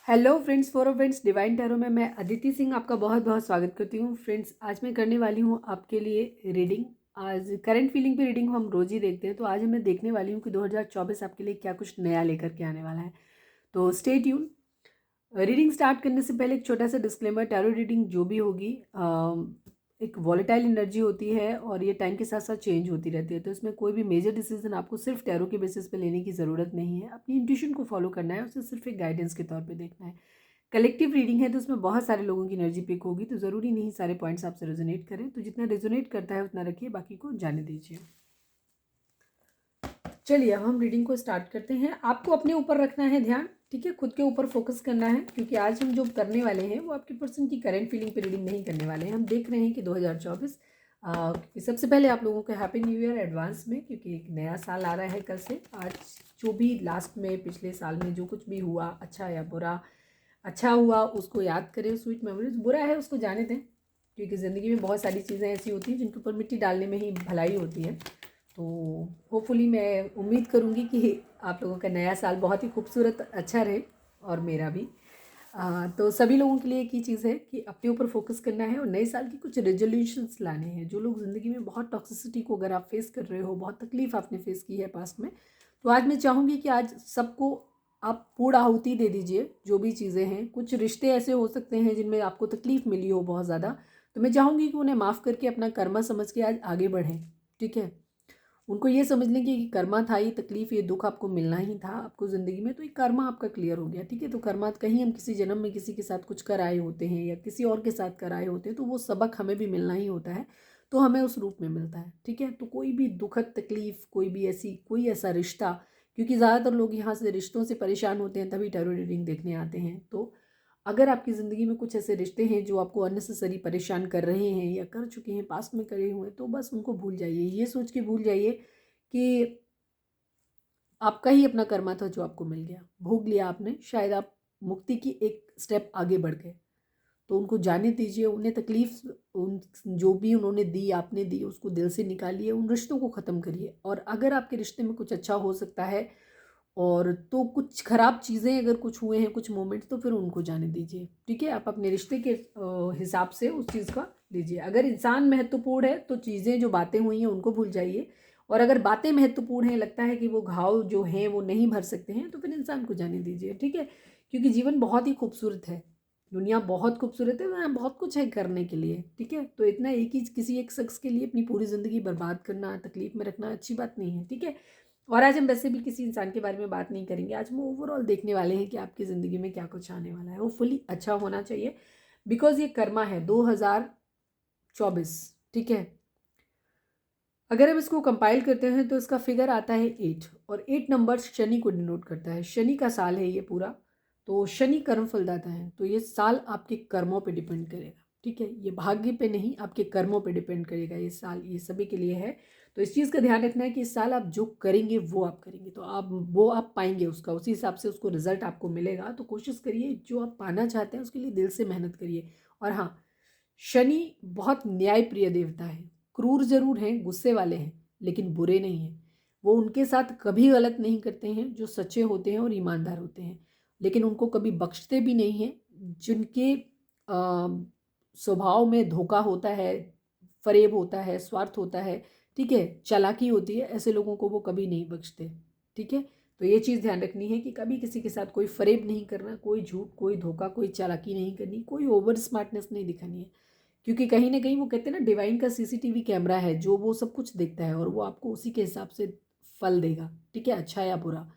Hello friends, for friends divine tarot में मैं अदिति सिंह आपका बहुत बहुत स्वागत करती हूँ। फ्रेंड्स, आज मैं करने वाली हूँ आपके लिए रीडिंग। आज करंट फीलिंग पे रीडिंग हम रोज़ ही देखते हैं, तो आज मैं देखने वाली हूँ कि 2024 आपके लिए क्या कुछ नया लेकर के आने वाला है। तो स्टे ट्यून। रीडिंग स्टार्ट करने से पहले एक छोटा सा डिस्क्लेमर, टैरो रीडिंग जो भी होगी एक वॉलेटाइल एनर्जी होती है और ये टाइम के साथ साथ चेंज होती रहती है, तो इसमें कोई भी मेजर डिसीजन आपको सिर्फ टैरो के बेसिस पे लेने की ज़रूरत नहीं है। अपनी इंट्यूशन को फॉलो करना है, उसे सिर्फ एक गाइडेंस के तौर पे देखना है। कलेक्टिव रीडिंग है तो उसमें बहुत सारे लोगों की एनर्जी पिक होगी, तो ज़रूरी नहीं सारे पॉइंट्स आपसे रेजोनेट करें, तो जितना रेजोनेट करता है उतना रखिए, बाकी को जाने दीजिए। चलिए अब हम रीडिंग को स्टार्ट करते हैं। आपको अपने ऊपर रखना है ध्यान, ठीक है, खुद के ऊपर फोकस करना है, क्योंकि आज हम जो करने वाले हैं वो आपके पर्सन की करंट फीलिंग पे रीडिंग नहीं करने वाले हैं। हम देख रहे हैं कि 2024 सबसे पहले आप लोगों को हैप्पी न्यू ईयर एडवांस में, क्योंकि एक नया साल आ रहा है कल से। आज जो भी लास्ट में पिछले साल में जो कुछ भी हुआ, अच्छा या बुरा, अच्छा हुआ उसको याद करें, स्वीट मेमोरीज, बुरा है उसको जाने दें, क्योंकि ज़िंदगी में बहुत सारी चीज़ें ऐसी होती हैं जिनके ऊपर मिट्टी डालने में ही भलाई होती है। तो होपफुली मैं उम्मीद करूँगी कि आप लोगों का नया साल बहुत ही खूबसूरत अच्छा रहे, और मेरा भी। तो सभी लोगों के लिए एक ही चीज़ है कि अपने ऊपर फोकस करना है और नए साल की कुछ रेजोल्यूशंस लाने हैं। जो लोग ज़िंदगी में बहुत टॉक्सिसिटी को अगर आप फेस कर रहे हो, बहुत तकलीफ आपने फेस की है पास्ट में, तो आज मैं चाहूँगी कि आज सबको आप पूर्ण आहुति दे दीजिए। जो भी चीज़ें हैं, कुछ रिश्ते ऐसे हो सकते हैं जिनमें आपको तकलीफ़ मिली हो बहुत ज़्यादा, तो मैं चाहूँगी कि उन्हें माफ़ करके अपना कर्मा समझ के आज आगे बढ़ें, ठीक है। उनको ये समझ लें कि कर्मा था, ये तकलीफ, ये दुख आपको मिलना ही था आपको ज़िंदगी में, तो ये कर्मा आपका क्लियर हो गया, ठीक है। तो कर्मा कहीं हम किसी जन्म में किसी के साथ कुछ कर आए होते हैं या किसी और के साथ कर आए होते हैं, तो वो सबक हमें भी मिलना ही होता है, तो हमें उस रूप में मिलता है, ठीक है। तो कोई भी दुखद तकलीफ, कोई ऐसा रिश्ता, क्योंकि ज़्यादातर लोग यहाँ से रिश्तों से परेशान होते हैं तभी टैरो रीडिंग देखने आते हैं। तो अगर आपकी ज़िंदगी में कुछ ऐसे रिश्ते हैं जो आपको अननेसेसरी परेशान कर रहे हैं या कर चुके हैं, पास्ट में करे हुए हैं, तो बस उनको भूल जाइए। ये सोच के भूल जाइए कि आपका ही अपना कर्मा था जो आपको मिल गया, भोग लिया आपने, शायद आप मुक्ति की एक स्टेप आगे बढ़ गए, तो उनको जाने दीजिए। उन्हें तकलीफ, उन जो भी उन्होंने दी, आपने दी, उसको दिल से निकालिए, उन रिश्तों को ख़त्म करिए। और अगर आपके रिश्ते में कुछ अच्छा हो सकता है, और तो कुछ ख़राब चीज़ें अगर कुछ हुए हैं, कुछ मोमेंट्स, तो फिर उनको जाने दीजिए, ठीक है। आप अपने रिश्ते के हिसाब से उस चीज़ का लीजिए। अगर इंसान महत्वपूर्ण है तो चीज़ें, जो बातें हुई हैं उनको भूल जाइए, और अगर बातें महत्वपूर्ण हैं, लगता है कि वो घाव जो हैं वो नहीं भर सकते हैं, तो फिर इंसान को जाने दीजिए, ठीक है। क्योंकि जीवन बहुत ही खूबसूरत है, दुनिया बहुत खूबसूरत है, वहाँ बहुत कुछ है करने के लिए, ठीक है। तो इतना एक ही किसी एक शख्स के लिए अपनी पूरी ज़िंदगी बर्बाद करना, तकलीफ में रखना अच्छी बात नहीं है, ठीक है। और आज हम वैसे भी किसी इंसान के बारे में बात नहीं करेंगे, आज हम ओवरऑल देखने वाले हैं कि आपकी ज़िंदगी में क्या कुछ आने वाला है, वो फुली अच्छा होना चाहिए, बिकॉज ये कर्मा है 2024, ठीक है। अगर हम इसको कंपाइल करते हैं तो इसका फिगर आता है 8, और 8 नंबर शनि को डिनोट करता है। शनि का साल है ये पूरा, तो शनि कर्म फलदाता है, तो ये साल आपके कर्मों पे डिपेंड करेगा, ठीक है। ये भाग्य पे नहीं, आपके कर्मों पे डिपेंड करेगा ये साल, ये सभी के लिए है। तो इस चीज़ का ध्यान रखना है कि इस साल आप जो करेंगे वो आप करेंगे, तो आप पाएंगे उसका, उसी हिसाब से उसको रिजल्ट आपको मिलेगा। तो कोशिश करिए, जो आप पाना चाहते हैं उसके लिए दिल से मेहनत करिए। और हाँ, शनि बहुत न्यायप्रिय देवता है, क्रूर जरूर हैं, गुस्से वाले हैं, लेकिन बुरे नहीं हैं। वो उनके साथ कभी गलत नहीं करते हैं जो सच्चे होते हैं और ईमानदार होते हैं, लेकिन उनको कभी बख्शते भी नहीं हैं। जिनके स्वभाव में धोखा होता है, फरेब होता है, स्वार्थ होता है, ठीक है, चालाकी होती है, ऐसे लोगों को वो कभी नहीं बख्शते, ठीक है। तो ये चीज़ ध्यान रखनी है कि कभी किसी के साथ कोई फरेब नहीं करना, कोई झूठ, कोई धोखा, कोई चालाकी नहीं करनी, कोई ओवर स्मार्टनेस नहीं दिखानी है, क्योंकि कहीं ना कहीं वो कहते हैं ना, डिवाइन का सीसीटीवी कैमरा है जो वो सब कुछ देखता है और वो आपको उसी के हिसाब से फल देगा, ठीक है, अच्छा या बुरा।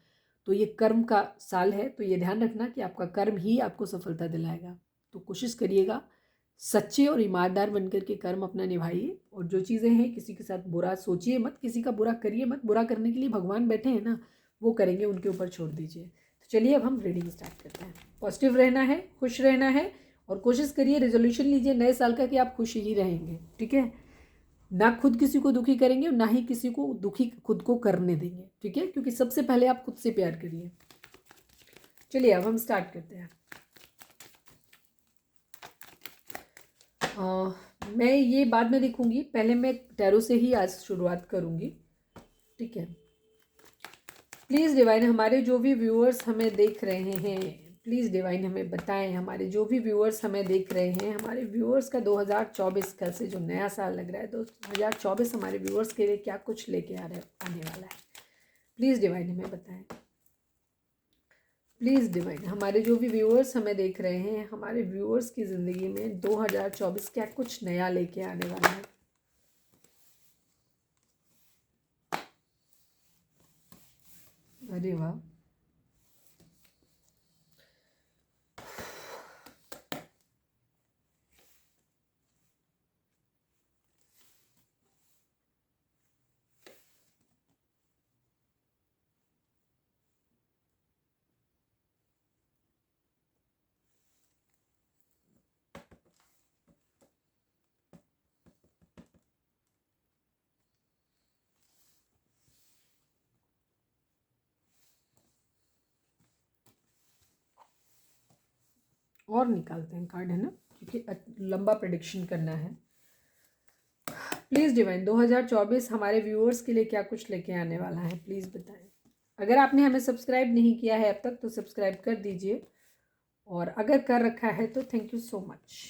तो ये कर्म का साल है, तो ये ध्यान रखना कि आपका कर्म ही आपको सफलता दिलाएगा। तो कोशिश करिएगा सच्चे और ईमानदार बनकर के कर्म अपना निभाइए, और जो चीज़ें हैं, किसी के साथ बुरा सोचिए मत, किसी का बुरा करिए मत, बुरा करने के लिए भगवान बैठे हैं ना, वो करेंगे, उनके ऊपर छोड़ दीजिए। तो चलिए अब हम रीडिंग स्टार्ट करते हैं। पॉजिटिव रहना है, खुश रहना है, और कोशिश करिए, रेजोल्यूशन लीजिए नए साल का कि आप खुश ही रहेंगे, ठीक है। ना खुद किसी को दुखी करेंगे, ना ही किसी को दुखी खुद को करने देंगे, ठीक है, क्योंकि सबसे पहले आप खुद से प्यार करिए। चलिए अब हम स्टार्ट करते हैं। मैं ये बाद में देखूंगी, पहले मैं टैरो से ही आज शुरुआत करूंगी, ठीक है। प्लीज़ डिवाइन, हमारे जो भी व्यूअर्स हमें देख रहे हैं, प्लीज़ डिवाइन हमें बताएं, हमारे जो भी व्यूअर्स हमें देख रहे हैं, हमारे व्यूअर्स का 2024 का से जो नया साल लग रहा है, 2024 हमारे व्यूअर्स के लिए क्या कुछ लेके आने वाला है। प्लीज़ डिवाइन हमें बताएं। प्लीज़ डिवाइन, हमारे जो भी व्यूअर्स हमें देख रहे हैं, हमारे व्यूअर्स की ज़िंदगी में 2024 क्या कुछ नया लेके आने वाला है। अरे वाह, और निकालते हैं कार्ड, है ना, क्योंकि लंबा प्रेडिक्शन करना है। प्लीज़ डिवाइन 2024 हमारे व्यूअर्स के लिए क्या कुछ लेके आने वाला है, प्लीज़ बताएं। अगर आपने हमें सब्सक्राइब नहीं किया है अब तक तो सब्सक्राइब कर दीजिए, और अगर कर रखा है तो thank you so much.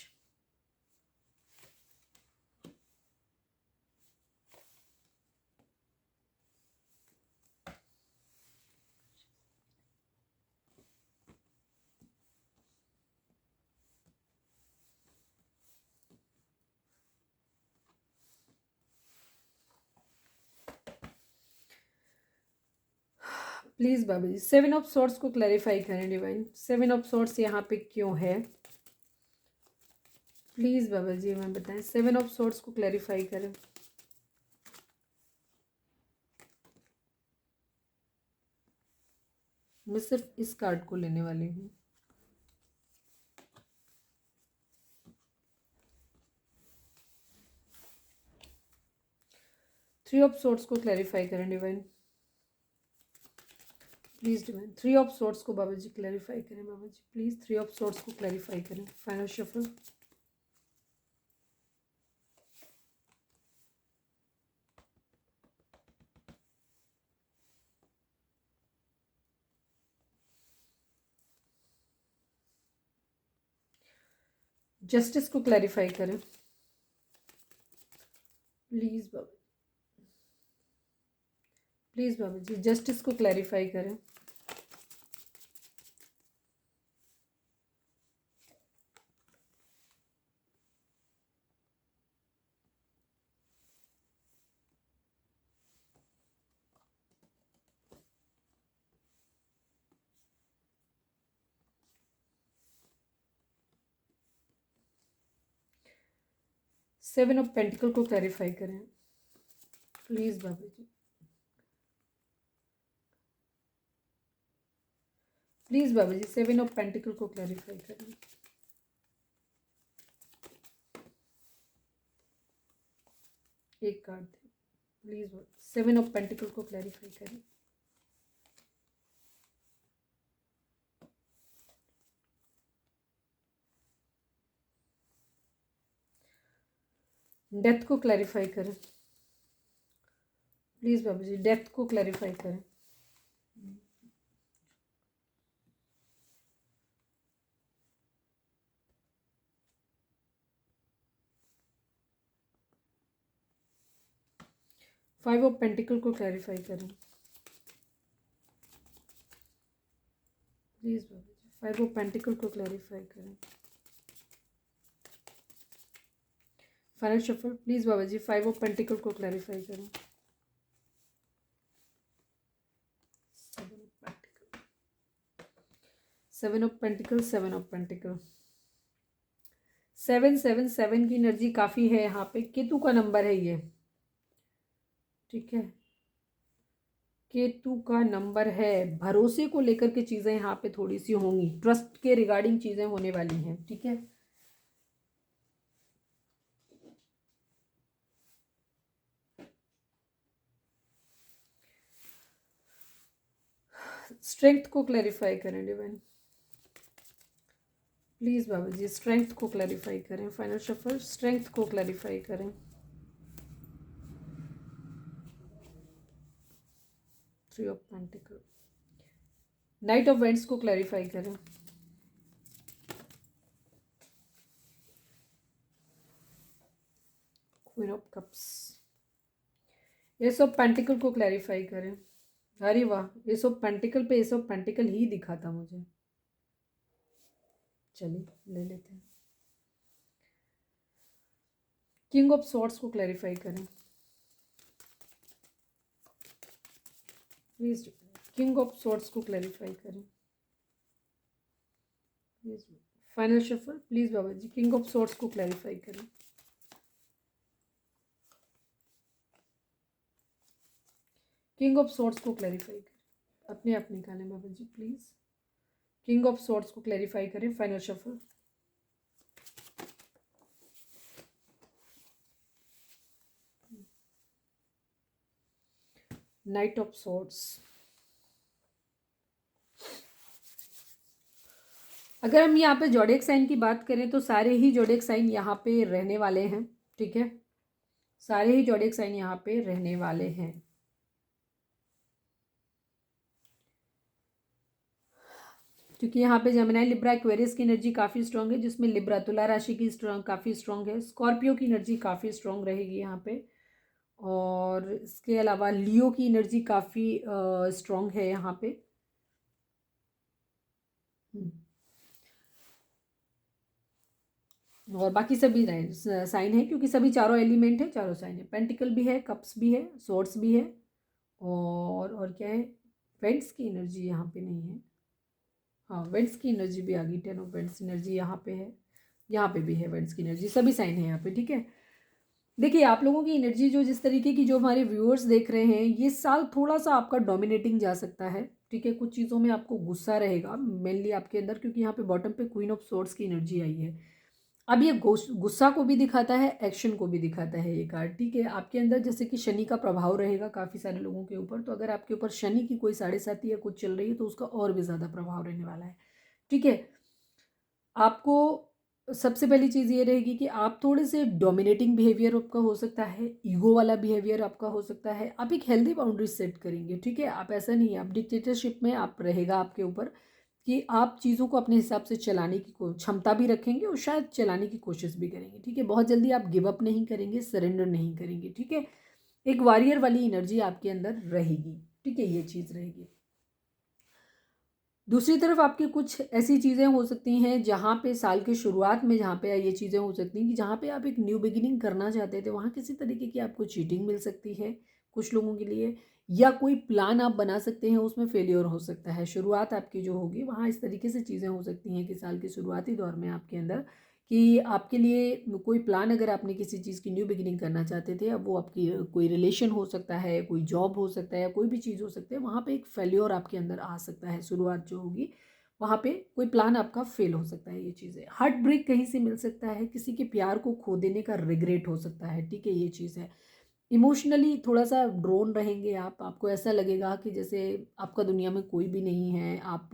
Please बाबा जी 7 ऑफ सॉर्ड्स को क्लैरिफाई करें डिवाइन। 7 ऑफ सॉर्ड्स यहाँ पे क्यों है, प्लीज़ बाबा जी हमें बताएं। 7 ऑफ सॉर्ड्स को क्लैरिफाई करें। मैं सिर्फ इस कार्ड को लेने वाली हूँ। थ्री ऑफ सॉर्ड्स को क्लैरिफाई करें divine, please divine. Three of swords को बाबा जी क्लैरिफाई करें, बाबा जी प्लीज़ थ्री ऑफ सॉर्ड्स को क्लैरिफाई करें। Final shuffle. जस्टिस को क्लैरिफाई करें प्लीज़ बाबा, प्लीज़ बाबा जी जस्टिस को क्लैरिफाई करें। सेवन ऑफ पेंटिकल को क्लैरिफाई करें प्लीज़ बाबा जी, प्लीज़ बाबा जी 7 ऑफ पेंटिकल को क्लैरिफाई करें। एक कार्ड दें प्लीज़, 7 ऑफ पेंटिकल को क्लैरिफाई करें। डेथ को क्लैरिफाई करें प्लीज़ बाबा जी, डेथ को क्लैरिफाई करें। 5 ऑफ पेंटिकल को क्लैरिफाई करें प्लीज़ बाबा जी, 5 ऑफ पेंटिकल को क्लैरिफाई करें। फाइनल शफल प्लीज़ बाबा जी 5 ऑफ पेंटिकल को क्लैरिफाई करें। 7 ऑफ पेंटिकल, 7 ऑफ पेंटिकल, 777 की एनर्जी काफ़ी है यहाँ पे। केतु का नंबर है ये, ठीक है, केतु का नंबर है। भरोसे को लेकर के चीज़ें यहाँ पे थोड़ी सी होंगी, ट्रस्ट के रिगार्डिंग चीज़ें होने वाली हैं, ठीक है। स्ट्रेंथ को क्लैरिफाई करें डिवाइन प्लीज़ बाबा जी, स्ट्रेंथ को क्लैरिफाई करें। फाइनल शफल स्ट्रेंथ को क्लैरिफाई करें। 3 of pentacle, knight of wands को क्लैरिफाई करें। Queen of cups, ace of pentacle को क्लैरिफाई करें। अरे वाह, एस ऑफ पेंटिकल पे एस ऑफ पेंटिकल ही दिखा था मुझे। चलिए ले लेते हैं। किंग ऑफ सॉर्ड्स को क्लैरिफाई करें प्लीज। किंग ऑफ सॉर्ड्स को क्लैरिफाई करें प्लीज। फाइनल शफल प्लीज बाबा जी, किंग ऑफ सॉर्ड्स को क्लैरिफाई करें। किंग ऑफ सॉर्ड्स को क्लैरिफाई करें, अपने आप निकालें बाबा जी प्लीज। किंग ऑफ सॉर्ड्स को क्लैरिफाई करें। Final shuffle. Knight of swords. अगर हम यहाँ पे जोडिएक साइन की बात करें तो सारे ही जोडिएक साइन यहाँ पे रहने वाले हैं, ठीक है। सारे ही जोडिएक साइन यहाँ पे रहने वाले हैं। क्योंकि यहाँ पे जेमिनी, लिब्रा, एक्वेरियस की एनर्जी काफ़ी स्ट्रांग है, जिसमें लिब्रा तुला राशि की काफ़ी स्ट्रांग है। स्कॉर्पियो की एनर्जी काफ़ी स्ट्रांग रहेगी यहाँ पे, और इसके अलावा लियो की एनर्जी काफ़ी स्ट्रांग है यहाँ पे। और बाकी सभी साइन है, क्योंकि सभी चारों एलिमेंट है, चारों साइन है। पेंटिकल भी है, कप्स भी है, सोर्ड्स भी है, और क्या है, वेंट्स की एनर्जी यहाँ पे नहीं है। हाँ, वेंट्स की एनर्जी भी आ गई। 10 ऑफ वेंट्स एनर्जी यहाँ पे है, यहाँ पे भी है वेंट्स की एनर्जी। सभी साइन है यहाँ पे, ठीक है। देखिए आप लोगों की एनर्जी जो जिस तरीके की जो हमारे व्यूअर्स देख रहे हैं, ये साल थोड़ा सा आपका डोमिनेटिंग जा सकता है, ठीक है। कुछ चीज़ों में आपको गुस्सा रहेगा मेनली आपके अंदर, क्योंकि यहाँ पे बॉटम पे क्वीन ऑफ सोर्ड्स की एनर्जी आई है। अब ये गुस्सा को भी दिखाता है, एक्शन को भी दिखाता है ये कार्ड, ठीक है। आपके अंदर जैसे कि शनि का प्रभाव रहेगा काफ़ी सारे लोगों के ऊपर, तो अगर आपके ऊपर शनि की कोई 7.5 या कुछ चल रही है तो उसका और भी ज़्यादा प्रभाव रहने वाला है, ठीक है। आपको सबसे पहली चीज़ ये रहेगी कि आप थोड़े से डोमिनेटिंग बिहेवियर आपका हो सकता है, ईगो वाला बिहेवियर आपका हो सकता है। आप एक हेल्दी बाउंड्री सेट करेंगे, ठीक है। आप ऐसा नहीं है, आप डिक्टेटरशिप में आप रहेगा आपके ऊपर कि आप चीज़ों को अपने हिसाब से चलाने की क्षमता भी रखेंगे और शायद चलाने की कोशिश भी करेंगे, ठीक है। बहुत जल्दी आप गिव अप नहीं करेंगे, सरेंडर नहीं करेंगे, ठीक है। एक वॉरियर वाली एनर्जी आपके अंदर रहेगी, ठीक है, ये चीज़ रहेगी। दूसरी तरफ आपकी कुछ ऐसी चीज़ें हो सकती हैं जहाँ पे साल के शुरुआत में, जहाँ पे ये चीज़ें हो सकती हैं कि जहाँ पे आप एक न्यू बिगिनिंग करना चाहते थे, वहाँ किसी तरीके की आपको चीटिंग मिल सकती है कुछ लोगों के लिए, या कोई प्लान आप बना सकते हैं उसमें फेलियर हो सकता है। शुरुआत आपकी जो होगी वहाँ इस तरीके से चीज़ें हो सकती हैं कि साल के शुरुआती दौर में आपके अंदर कि आपके लिए कोई प्लान, अगर आपने किसी चीज़ की न्यू बिगिनिंग करना चाहते थे, अब वो आपकी कोई रिलेशन हो सकता है, कोई जॉब हो सकता है, कोई भी चीज़ हो सकती है, वहाँ पे एक फेल्योर आपके अंदर आ सकता है। शुरुआत जो होगी वहाँ पे कोई प्लान आपका फेल हो सकता है। ये चीज़ है। हार्ट ब्रेक कहीं से मिल सकता है, किसी के प्यार को खो देने का रिग्रेट हो सकता है, ठीक है, ये चीज़ है। इमोशनली थोड़ा सा ड्रोन रहेंगे आप, आपको ऐसा लगेगा कि जैसे आपका दुनिया में कोई भी नहीं है, आप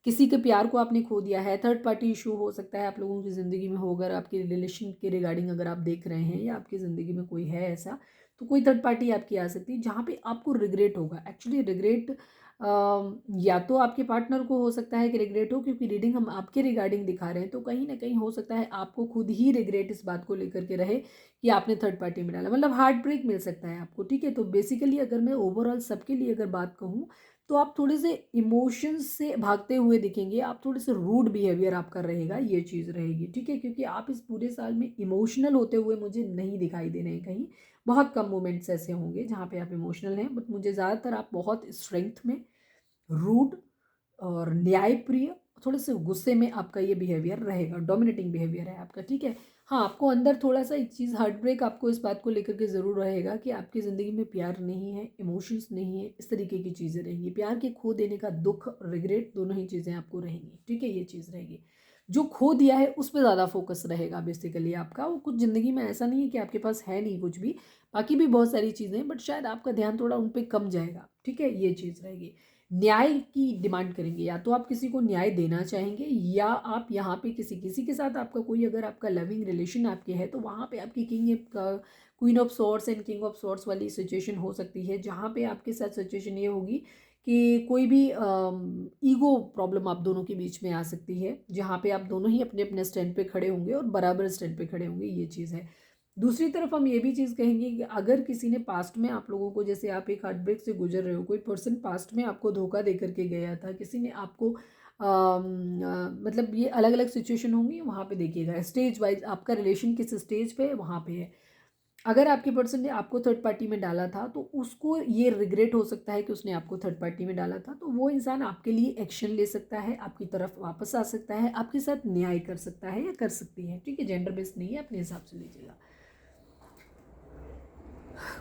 किसी के प्यार को आपने खो दिया है। थर्ड पार्टी इशू हो सकता है आप लोगों की ज़िंदगी में हो, अगर आपकी रिलेशन के रिगार्डिंग अगर आप देख रहे हैं या आपकी ज़िंदगी में कोई है ऐसा, तो कोई थर्ड पार्टी आपकी आ सकती है जहाँ पे आपको रिग्रेट होगा। एक्चुअली रिग्रेट या तो आपके पार्टनर को हो सकता है कि रिग्रेट हो, क्योंकि रीडिंग हम आपके रिगार्डिंग दिखा रहे हैं, तो कहीं ना कहीं हो सकता है आपको खुद ही रिग्रेट इस बात को लेकर के रहे कि आपने थर्ड पार्टी में डाला, मतलब हार्ट ब्रेक मिल सकता है आपको, ठीक है। तो बेसिकली अगर मैं ओवरऑल सबके लिए अगर बात कहूँ, तो आप थोड़े से इमोशंस से भागते हुए दिखेंगे, आप थोड़े से रूड बिहेवियर आपका रहेगा, ये चीज़ रहेगी, ठीक है। क्योंकि आप इस पूरे साल में इमोशनल होते हुए मुझे नहीं दिखाई दे रहे हैं कहीं। बहुत कम मोमेंट्स ऐसे होंगे जहाँ पे आप इमोशनल हैं, बट मुझे ज़्यादातर आप बहुत स्ट्रेंथ में, रूड और न्यायप्रिय, थोड़े से गुस्से में आपका ये बिहेवियर रहेगा, डोमिनेटिंग बिहेवियर है आपका, ठीक है। हाँ, आपको अंदर थोड़ा सा एक चीज़, हार्ट ब्रेक आपको इस बात को लेकर के ज़रूर रहेगा कि आपकी ज़िंदगी में प्यार नहीं है, इमोशंस नहीं है, इस तरीके की चीज़ें रहेंगी। प्यार के खो देने का दुख, रिग्रेट, दोनों ही चीज़ें आपको रहेंगी, ठीक है, ये चीज़ रहेगी। जो खो दिया है उस पर ज़्यादा फोकस रहेगा बेसिकली आपका। वो कुछ ज़िंदगी में ऐसा नहीं है कि आपके पास है नहीं कुछ भी, बाकी भी बहुत सारी चीज़ें, बट शायद आपका ध्यान थोड़ा उन पर कम जाएगा, ठीक है, ये चीज़ रहेगी। न्याय की डिमांड करेंगे, या तो आप किसी को न्याय देना चाहेंगे, या आप यहाँ पे किसी किसी के साथ आपका कोई, अगर आपका लविंग रिलेशन आपके है, तो वहाँ पे आपकी queen of swords and king of swords वाली सिचुएशन हो सकती है, जहाँ पे आपके साथ सिचुएशन ये होगी कि कोई भी ईगो प्रॉब्लम आप दोनों के बीच में आ सकती है, जहाँ पे आप दोनों ही अपने अपने स्टैंड पे खड़े होंगे और बराबर स्टैंड पे खड़े होंगे, ये चीज़ है। दूसरी तरफ हम ये भी चीज़ कहेंगे कि अगर किसी ने पास्ट में आप लोगों को, जैसे आप एक हार्ट ब्रेक से गुजर रहे हो, कोई पर्सन पास्ट में आपको धोखा दे करके गया था, किसी ने आपको मतलब ये अलग अलग सिचुएशन होंगी, वहाँ पे देखिएगा स्टेज वाइज आपका रिलेशन किस स्टेज पे है वहाँ पे है। अगर आपके पर्सन ने आपको थर्ड पार्टी में डाला था तो उसको ये रिग्रेट हो सकता है कि उसने आपको थर्ड पार्टी में डाला था, तो वो इंसान आपके लिए एक्शन ले सकता है, आपकी तरफ वापस आ सकता है, आपके साथ न्याय कर सकता है या कर सकती है। ठीक है, जेंडर बेस्ड नहीं है, अपने हिसाब से लीजिएगा।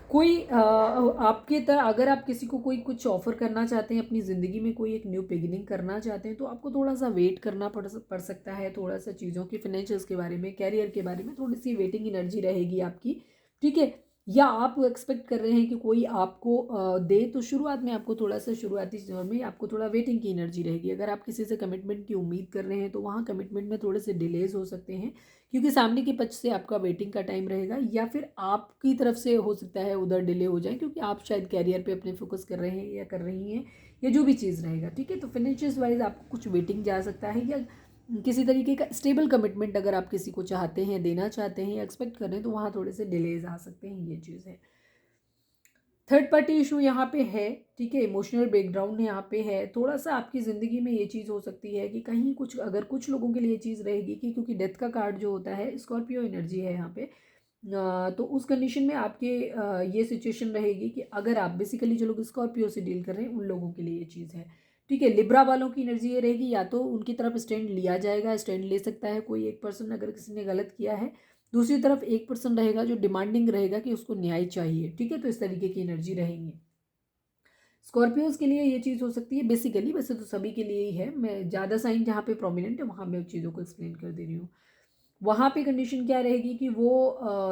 कोई आपके तरह अगर आप किसी को कोई कुछ ऑफर करना चाहते हैं अपनी ज़िंदगी में, कोई एक न्यू बिगिनिंग करना चाहते हैं, तो आपको थोड़ा सा वेट करना पड़ सकता है। थोड़ा सा चीज़ों के फाइनेंशियल्स के बारे में, कैरियर के बारे में थोड़ी सी वेटिंग एनर्जी रहेगी आपकी। ठीक है, या आप एक्सपेक्ट कर रहे हैं कि कोई आपको दे, तो शुरुआत में आपको थोड़ा सा शुरुआती दौर में आपको थोड़ा वेटिंग की एनर्जी रहेगी। अगर आप किसी से कमिटमेंट की उम्मीद कर रहे हैं तो वहाँ कमिटमेंट में थोड़े से डिलेज हो सकते हैं, क्योंकि सामने के पक्ष से आपका वेटिंग का टाइम रहेगा, या फिर आपकी तरफ से हो सकता है उधर डिले हो जाए, क्योंकि आप शायद कैरियर पे अपने फोकस कर रहे हैं या कर रही हैं, या जो भी चीज़ रहेगा। ठीक है, तो फाइनेंशियल वाइज आपको कुछ वेटिंग जा सकता है, या किसी तरीके का स्टेबल कमिटमेंट अगर आप किसी को चाहते हैं, देना चाहते हैं या एक्सपेक्ट कर रहे हैं, तो वहाँ थोड़े से डिलेज आ सकते हैं, ये चीज़ है। थर्ड पार्टी इशू यहाँ पे है। ठीक है, इमोशनल बैकग्राउंड यहाँ पे है, थोड़ा सा आपकी ज़िंदगी में ये चीज़ हो सकती है कि कहीं कुछ, अगर कुछ लोगों के लिए ये चीज़ रहेगी कि क्योंकि डेथ का कार्ड जो होता है स्कॉर्पियो एनर्जी है यहाँ पे, तो उस कंडीशन में आपके ये सिचुएशन रहेगी कि अगर आप बेसिकली जो लोग स्कॉर्पियो से डील कर रहे हैं उन लोगों के लिए ये चीज़ है। ठीक है, लिब्रा वालों की एनर्जी ये रहेगी, या तो उनकी तरफ स्टैंड लिया जाएगा, स्टैंड ले सकता है कोई एक पर्सन अगर किसी ने गलत किया है, दूसरी तरफ एक पर्सन रहेगा जो डिमांडिंग रहेगा कि उसको न्याय चाहिए। ठीक है, तो इस तरीके की एनर्जी रहेंगी। स्कॉर्पियोज के लिए ये चीज़ हो सकती है बेसिकली, वैसे तो सभी के लिए ही है, मैं ज़्यादा साइन जहाँ पे प्रोमिनेंट है वहाँ मैं उस चीज़ों को एक्सप्लेन कर दे रही हूँ। वहाँ पे कंडीशन क्या रहेगी कि वो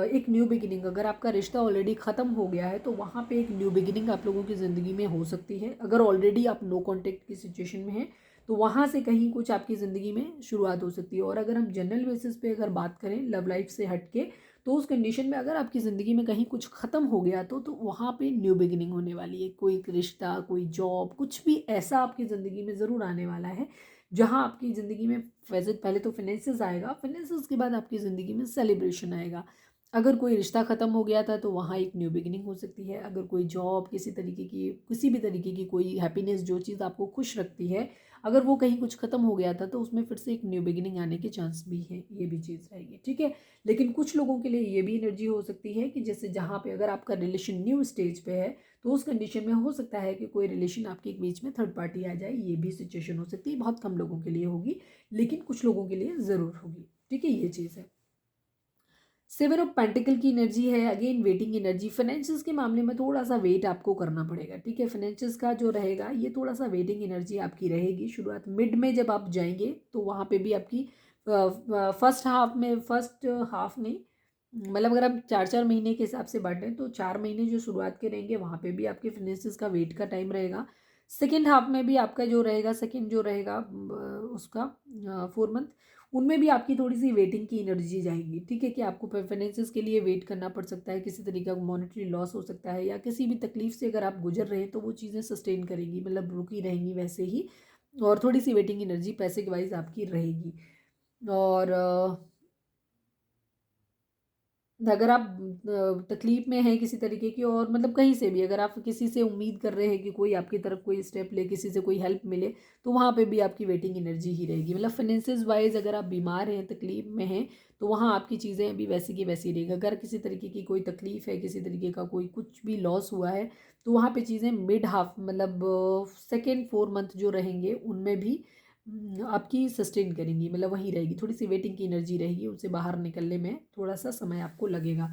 एक न्यू बिगिनिंग, अगर आपका रिश्ता ऑलरेडी ख़त्म हो गया है तो वहाँ पे एक न्यू बिगिनिंग आप लोगों की ज़िंदगी में हो सकती है। अगर ऑलरेडी आप नो कॉन्टेक्ट की सिचुएशन में हैं तो वहाँ से कहीं कुछ आपकी ज़िंदगी में शुरुआत हो सकती है। और अगर हम जनरल बेसिस पे अगर बात करें लव लाइफ से हट के, तो उस कंडीशन में अगर आपकी ज़िंदगी में कहीं कुछ ख़त्म हो गया तो वहाँ पे न्यू बिगिनिंग होने वाली है। कोई रिश्ता, कोई जॉब, कुछ भी ऐसा आपकी ज़िंदगी में ज़रूर आने वाला है जहाँ आपकी ज़िंदगी में वैसे पहले तो फाइनेंसेस आएगा, फाइनेंसेस के बाद आपकी ज़िंदगी में सेलिब्रेशन आएगा। अगर कोई रिश्ता ख़त्म हो गया था तो वहाँ एक न्यू बिगिनिंग हो सकती है। अगर कोई जॉब, किसी तरीके की, किसी भी तरीके की कोई हैप्पीनेस, जो चीज़ आपको खुश रखती है, अगर वो कहीं कुछ ख़त्म हो गया था तो उसमें फिर से एक न्यू बिगिनिंग आने के चांस भी हैं, ये भी चीज़ रहेगी। ठीक है, लेकिन कुछ लोगों के लिए ये भी एनर्जी हो सकती है कि जैसे जहाँ पे अगर आपका रिलेशन न्यू स्टेज पे है तो उस कंडीशन में हो सकता है कि कोई रिलेशन आपके बीच में थर्ड पार्टी आ जाए, ये भी सिचुएशन हो सकती है। बहुत कम लोगों के लिए होगी, लेकिन कुछ लोगों के लिए ज़रूर होगी। ठीक है, ये चीज़ है। सेवन ऑफ पेंटिकल की एनर्जी है, अगेन वेटिंग एनर्जी। फाइनेंशियल्स के मामले में थोड़ा सा वेट आपको करना पड़ेगा। ठीक है, फाइनेंशियल्स का जो रहेगा ये थोड़ा सा वेटिंग एनर्जी आपकी रहेगी। शुरुआत मिड में जब आप जाएंगे तो वहाँ पे भी आपकी फर्स्ट हाफ नहीं, मतलब अगर आप 4-4 महीने के हिसाब से बांटें तो 4 महीने जो शुरुआत के रहेंगे वहाँ पे भी आपके फाइनेंसिस का वेट का टाइम रहेगा। सेकेंड हाफ में भी आपका जो रहेगा, सेकेंड जो रहेगा उसका 4 मंथ, उनमें भी आपकी थोड़ी सी वेटिंग की एनर्जी जाएगी। ठीक है, कि आपको फाइनेंसिस के लिए वेट करना पड़ सकता है, किसी तरीके का मॉनेटरी लॉस हो सकता है, या किसी भी तकलीफ से अगर आप गुजर रहे हैं तो वो चीज़ें सस्टेन करेंगी, मतलब रुकी रहेंगी वैसे ही, और थोड़ी सी वेटिंग एनर्जी पैसे के वाइज आपकी रहेगी। और अगर आप तकलीफ में हैं किसी तरीके की, और मतलब कहीं से भी अगर आप किसी से उम्मीद कर रहे हैं कि कोई आपकी तरफ कोई स्टेप ले, किसी से कोई हेल्प मिले, तो वहाँ पे भी आपकी वेटिंग एनर्जी ही रहेगी। मतलब फाइनेंसेस वाइज अगर आप बीमार हैं, तकलीफ में हैं, तो वहाँ आपकी चीज़ें अभी वैसी की वैसी रहेगी। अगर किसी तरीके की कोई तकलीफ है, किसी तरीके का कोई कुछ भी लॉस हुआ है, तो वहाँ पे चीज़ें मिड हाफ, मतलब सेकेंड 4 मंथ जो रहेंगे उनमें भी आपकी सस्टेन करेंगी, मतलब वहीं रहेगी। थोड़ी सी वेटिंग की एनर्जी रहेगी, उनसे बाहर निकलने में थोड़ा सा समय आपको लगेगा।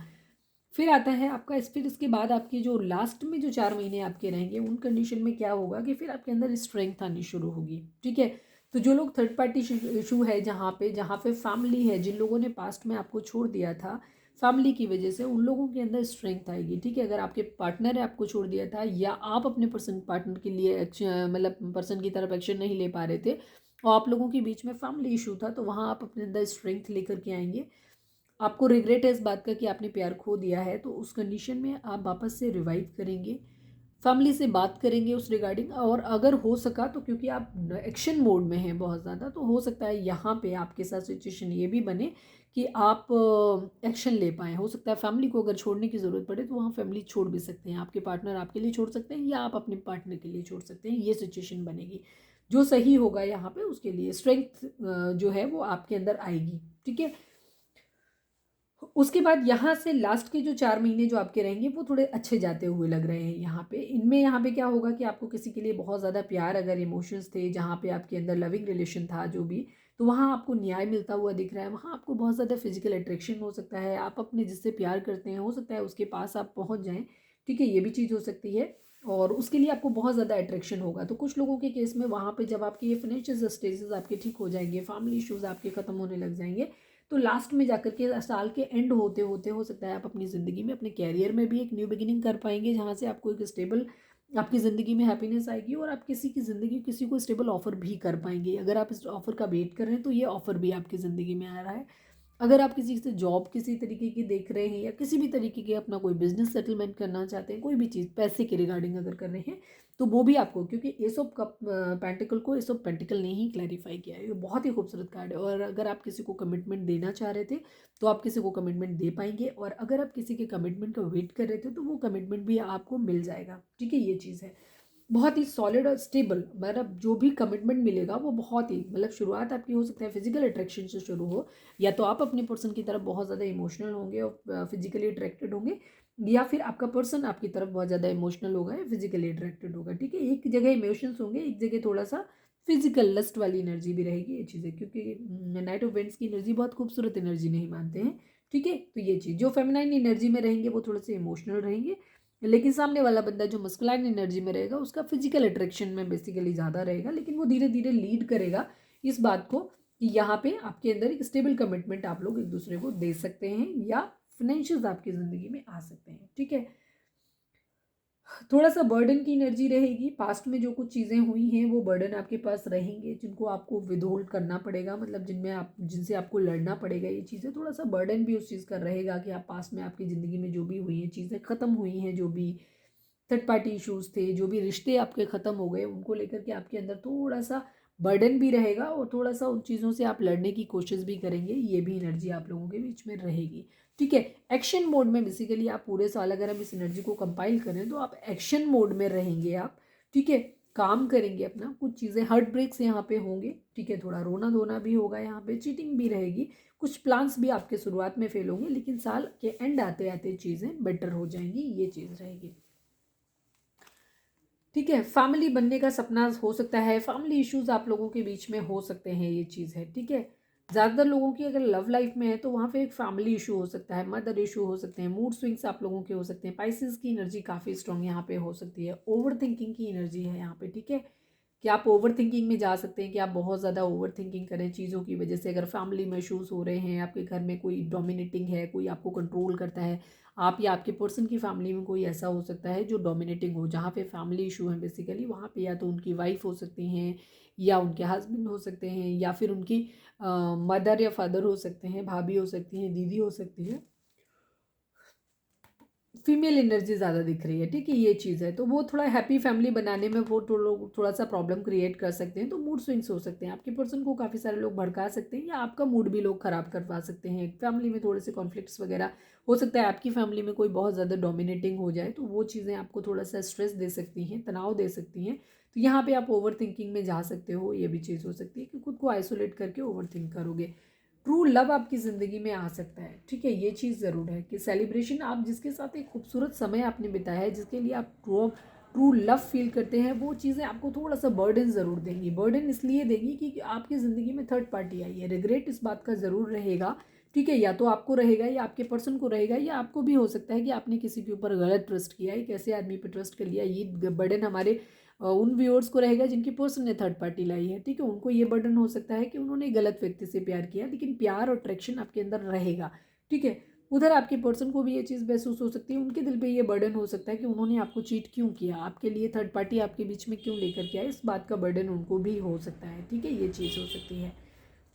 फिर आता है आपका फिर इसके बाद आपकी जो लास्ट में जो 4 महीने आपके रहेंगे उन कंडीशन में क्या होगा कि फिर आपके अंदर स्ट्रेंथ आनी शुरू होगी। ठीक है, तो जो लोग थर्ड पार्टी इशू है, जहाँ पे फैमिली है, जिन लोगों ने पास्ट में आपको छोड़ दिया था फैमिली की वजह से, उन लोगों के अंदर स्ट्रेंथ आएगी। ठीक है, अगर आपके पार्टनर है आपको छोड़ दिया था, या आप अपने पार्टनर के लिए एक्शन, मतलब पर्सन की तरफ एक्शन नहीं ले पा रहे थे, और आप लोगों के बीच में फैमिली इशू था, तो वहाँ आप अपने अंदर स्ट्रेंथ लेकर के आएंगे। आपको रिग्रेट है इस बात का कि आपने प्यार खो दिया है, तो उस कंडीशन में आप वापस से रिवाइव करेंगे, फैमिली से बात करेंगे उस रिगार्डिंग, और अगर हो सका तो, क्योंकि आप एक्शन मोड में हैं बहुत ज़्यादा, तो हो सकता है यहाँ पे आपके साथ सिचुएशन ये भी बने कि आप एक्शन ले पाएँ। हो सकता है फैमिली को अगर छोड़ने की ज़रूरत पड़े तो वहाँ फैमिली छोड़ भी सकते हैं, आपके पार्टनर आपके लिए छोड़ सकते हैं या आप अपने पार्टनर के लिए छोड़ सकते हैं, ये सिचुएशन बनेगी। जो सही होगा यहाँ पे उसके लिए स्ट्रेंथ जो है वो आपके अंदर आएगी, ठीक है। उसके बाद यहाँ से लास्ट के जो 4 महीने जो आपके रहेंगे वो थोड़े अच्छे जाते हुए लग रहे हैं यहाँ पे। इनमें यहाँ पे क्या होगा कि आपको किसी के लिए बहुत ज़्यादा प्यार, अगर इमोशंस थे, जहाँ पे आपके अंदर लविंग रिलेशन था जो भी, तो वहाँ आपको न्याय मिलता हुआ दिख रहा है। वहाँ आपको बहुत ज़्यादा फिजिकल अट्रैक्शन हो सकता है, आप अपने जिससे प्यार करते हैं हो सकता है उसके पास आप पहुँच जाएँ, ठीक है, ये भी चीज़ हो सकती है। और उसके लिए आपको बहुत ज़्यादा अट्रैक्शन होगा। तो कुछ लोगों के केस में वहाँ पे जब आपके ये फाइनेंशियल स्टेटस आपके ठीक हो जाएंगे, फैमिली इश्यूज़ आपके ख़त्म होने लग जाएंगे, तो लास्ट में जाकर के साल के एंड होते होते हो सकता है आप अपनी ज़िंदगी में, अपने कैरियर में भी एक न्यू बिगिनिंग कर पाएंगे, जहाँ से आपको एक स्टेबल, आपकी ज़िंदगी में हैप्पीनेस आएगी और आप किसी की ज़िंदगी, किसी को स्टेबल ऑफर भी कर पाएंगे। अगर आप इस ऑफर का वेट कर रहे हैं तो ये ऑफर भी आपकी ज़िंदगी में आ रहा है। अगर आप किसी से जॉब किसी तरीके की देख रहे हैं या किसी भी तरीके के अपना कोई बिजनेस सेटलमेंट करना चाहते हैं, कोई भी चीज़ पैसे के रिगार्डिंग अगर कर रहे हैं, तो वो भी आपको, क्योंकि एस ऑफ कप पेंटिकल को एस ऑफ पेंटिकल ने ही क्लैरिफाई किया है, ये बहुत ही खूबसूरत कार्ड है। और अगर आप किसी को कमिटमेंट देना चाह रहे थे तो आप किसी को कमिटमेंट दे पाएंगे, और अगर आप किसी के कमिटमेंट का वेट कर रहे थे तो वो कमिटमेंट भी आपको मिल जाएगा, ठीक है। ये चीज़ है बहुत ही सॉलिड और स्टेबल, मतलब जो भी कमिटमेंट मिलेगा वो बहुत ही, मतलब शुरुआत आपकी हो सकता है फिजिकल अट्रैक्शन से शुरू हो, या तो आप अपने पर्सन की तरफ बहुत ज़्यादा इमोशनल होंगे और फिजिकली अट्रैक्टेड होंगे, या फिर आपका पर्सन आपकी तरफ बहुत ज़्यादा इमोशनल होगा या फिजिकली अट्रैक्टेड होगा, ठीक है। एक जगह इमोशंस होंगे, एक जगह थोड़ा सा फिजिकल लस्ट वाली एनर्जी भी रहेगी, ये चीज़ है, क्योंकि नाइट ऑफ वेंट्स की एनर्जी बहुत खूबसूरत एनर्जी नहीं मानते हैं, ठीक है। तो ये चीज़, जो फेमिनाइन एनर्जी में रहेंगे वो थोड़े से इमोशनल रहेंगे, लेकिन सामने वाला बंदा जो मस्कुलाइन एनर्जी में रहेगा उसका फिजिकल अट्रैक्शन में बेसिकली ज़्यादा रहेगा, लेकिन वो धीरे धीरे लीड करेगा इस बात को कि यहाँ पे आपके अंदर एक स्टेबल कमिटमेंट आप लोग एक दूसरे को दे सकते हैं, या फाइनेंशियल्स आपकी ज़िंदगी में आ सकते हैं, ठीक है। थोड़ा सा बर्डन की एनर्जी रहेगी, पास्ट में जो कुछ चीज़ें हुई हैं वो बर्डन आपके पास रहेंगे, जिनको आपको विदहोल्ड करना पड़ेगा, मतलब जिनमें आप, जिनसे आपको लड़ना पड़ेगा, ये चीज़ें थोड़ा सा बर्डन भी उस चीज़ का रहेगा कि आप पास्ट में आपकी ज़िंदगी में जो भी हुई हैं चीज़ें ख़त्म हुई हैं, जो भी थर्ड पार्टी इश्यूज़ थे, जो भी रिश्ते आपके ख़त्म हो गए, उनको लेकर के आपके अंदर थोड़ा सा बर्डन भी रहेगा, और थोड़ा सा उन चीज़ों से आप लड़ने की कोशिश भी करेंगे, ये भी एनर्जी आप लोगों के बीच में रहेगी, ठीक है। एक्शन मोड में बेसिकली आप पूरे साल अगर हम इस एनर्जी को कंपाइल करें तो आप एक्शन मोड में रहेंगे आप, ठीक है। काम करेंगे अपना, कुछ चीज़ें हार्ट ब्रेक्स यहाँ पे होंगे, ठीक है, थोड़ा रोना धोना भी होगा, यहाँ पे चीटिंग भी रहेगी, कुछ प्लान्स भी आपके शुरुआत में फेल होंगे, लेकिन साल के एंड आते आते चीज़ें बेटर हो जाएंगी, ये चीज़ रहेगी, ठीक है। फैमिली बनने का सपना हो सकता है, फैमिली इश्यूज आप लोगों के बीच में हो सकते हैं, ये चीज़ है, ठीक है। ज़्यादातर लोगों की अगर लव लाइफ में है तो वहाँ पे एक फैमिली इशू हो सकता है, मदर इशू हो सकते हैं, मूड स्विंग्स आप लोगों के हो सकते हैं, पाइसेस की एनर्जी काफ़ी स्ट्रॉन्ग यहाँ पे हो सकती है, ओवर थिंकिंग की एनर्जी है यहाँ पे, ठीक है, कि आप ओवर थिंकिंग में जा सकते हैं, कि आप बहुत ज़्यादा ओवर थिंकिंग करें चीज़ों की वजह से। अगर फैमिली में इशूज़ हो रहे हैं, आपके घर में कोई डोमिनेटिंग है, कोई आपको कंट्रोल करता है, आप या आपके पर्सन की फैमिली में कोई ऐसा हो सकता है जो डोमिनेटिंग हो, जहाँ पे फैमिली इशू है बेसिकली, वहाँ पे या तो उनकी वाइफ हो सकती हैं, या उनके हस्बैंड हो सकते हैं, या फिर उनकी मदर या फादर हो सकते हैं, भाभी हो सकती हैं, दीदी हो सकती है, फीमेल एनर्जी ज़्यादा दिख रही है, ठीक है, ये चीज़ है। तो वो थोड़ा हैप्पी फैमिली बनाने में वो तो लोग थोड़ा सा प्रॉब्लम क्रिएट कर सकते हैं, तो मूड स्विंग्स हो सकते हैं, आपके पर्सन को काफ़ी सारे लोग भड़का सकते हैं, या आपका मूड भी लोग ख़राब करवा सकते हैं, फैमिली में थोड़े से कॉन्फ्लिक्ट्स वगैरह हो सकता है, आपकी फैमिली में कोई बहुत ज़्यादा डोमिनेटिंग हो जाए तो वो चीज़ें आपको थोड़ा सा स्ट्रेस दे सकती हैं, तनाव दे सकती हैं, तो यहाँ पे आप ओवर थिंकिंग में जा सकते हो, ये भी चीज़ हो सकती है कि खुद को आइसोलेट करके ओवर थिंक करोगे। ट्रू लव आपकी ज़िंदगी में आ सकता है, ठीक है, ये चीज़ ज़रूर है कि सेलिब्रेशन, आप जिसके साथ एक खूबसूरत समय आपने बिताया है, जिसके लिए आप ट्रू ट्रू लव फील करते हैं, वो चीज़ें आपको थोड़ा सा बर्डन ज़रूर देंगी। बर्डन इसलिए देंगी कि आपकी ज़िंदगी में थर्ड पार्टी आई है, रिग्रेट इस बात का ज़रूर रहेगा, ठीक है, या तो आपको रहेगा या आपके पर्सन को रहेगा, या आपको भी हो सकता है कि आपने किसी के ऊपर गलत ट्रस्ट किया, एक ऐसे आदमी पर ट्रस्ट कर लिया। ये बर्डन हमारे उन व्यूअर्स को रहेगा जिनकी पर्सन ने थर्ड पार्टी लाई है, ठीक है, उनको ये बर्डन हो सकता है कि उन्होंने गलत व्यक्ति से प्यार किया, लेकिन प्यार और अट्रैक्शन आपके अंदर रहेगा, ठीक है। उधर आपके पर्सन को भी ये चीज़ महसूस हो सकती है, उनके दिल पे ये बर्डन हो सकता है कि उन्होंने आपको चीट क्यों किया, आपके लिए थर्ड पार्टी आपके बीच में क्यों लेकर के आए, इस बात का बर्डन उनको भी हो सकता है, ठीक है, ये चीज़ हो सकती है।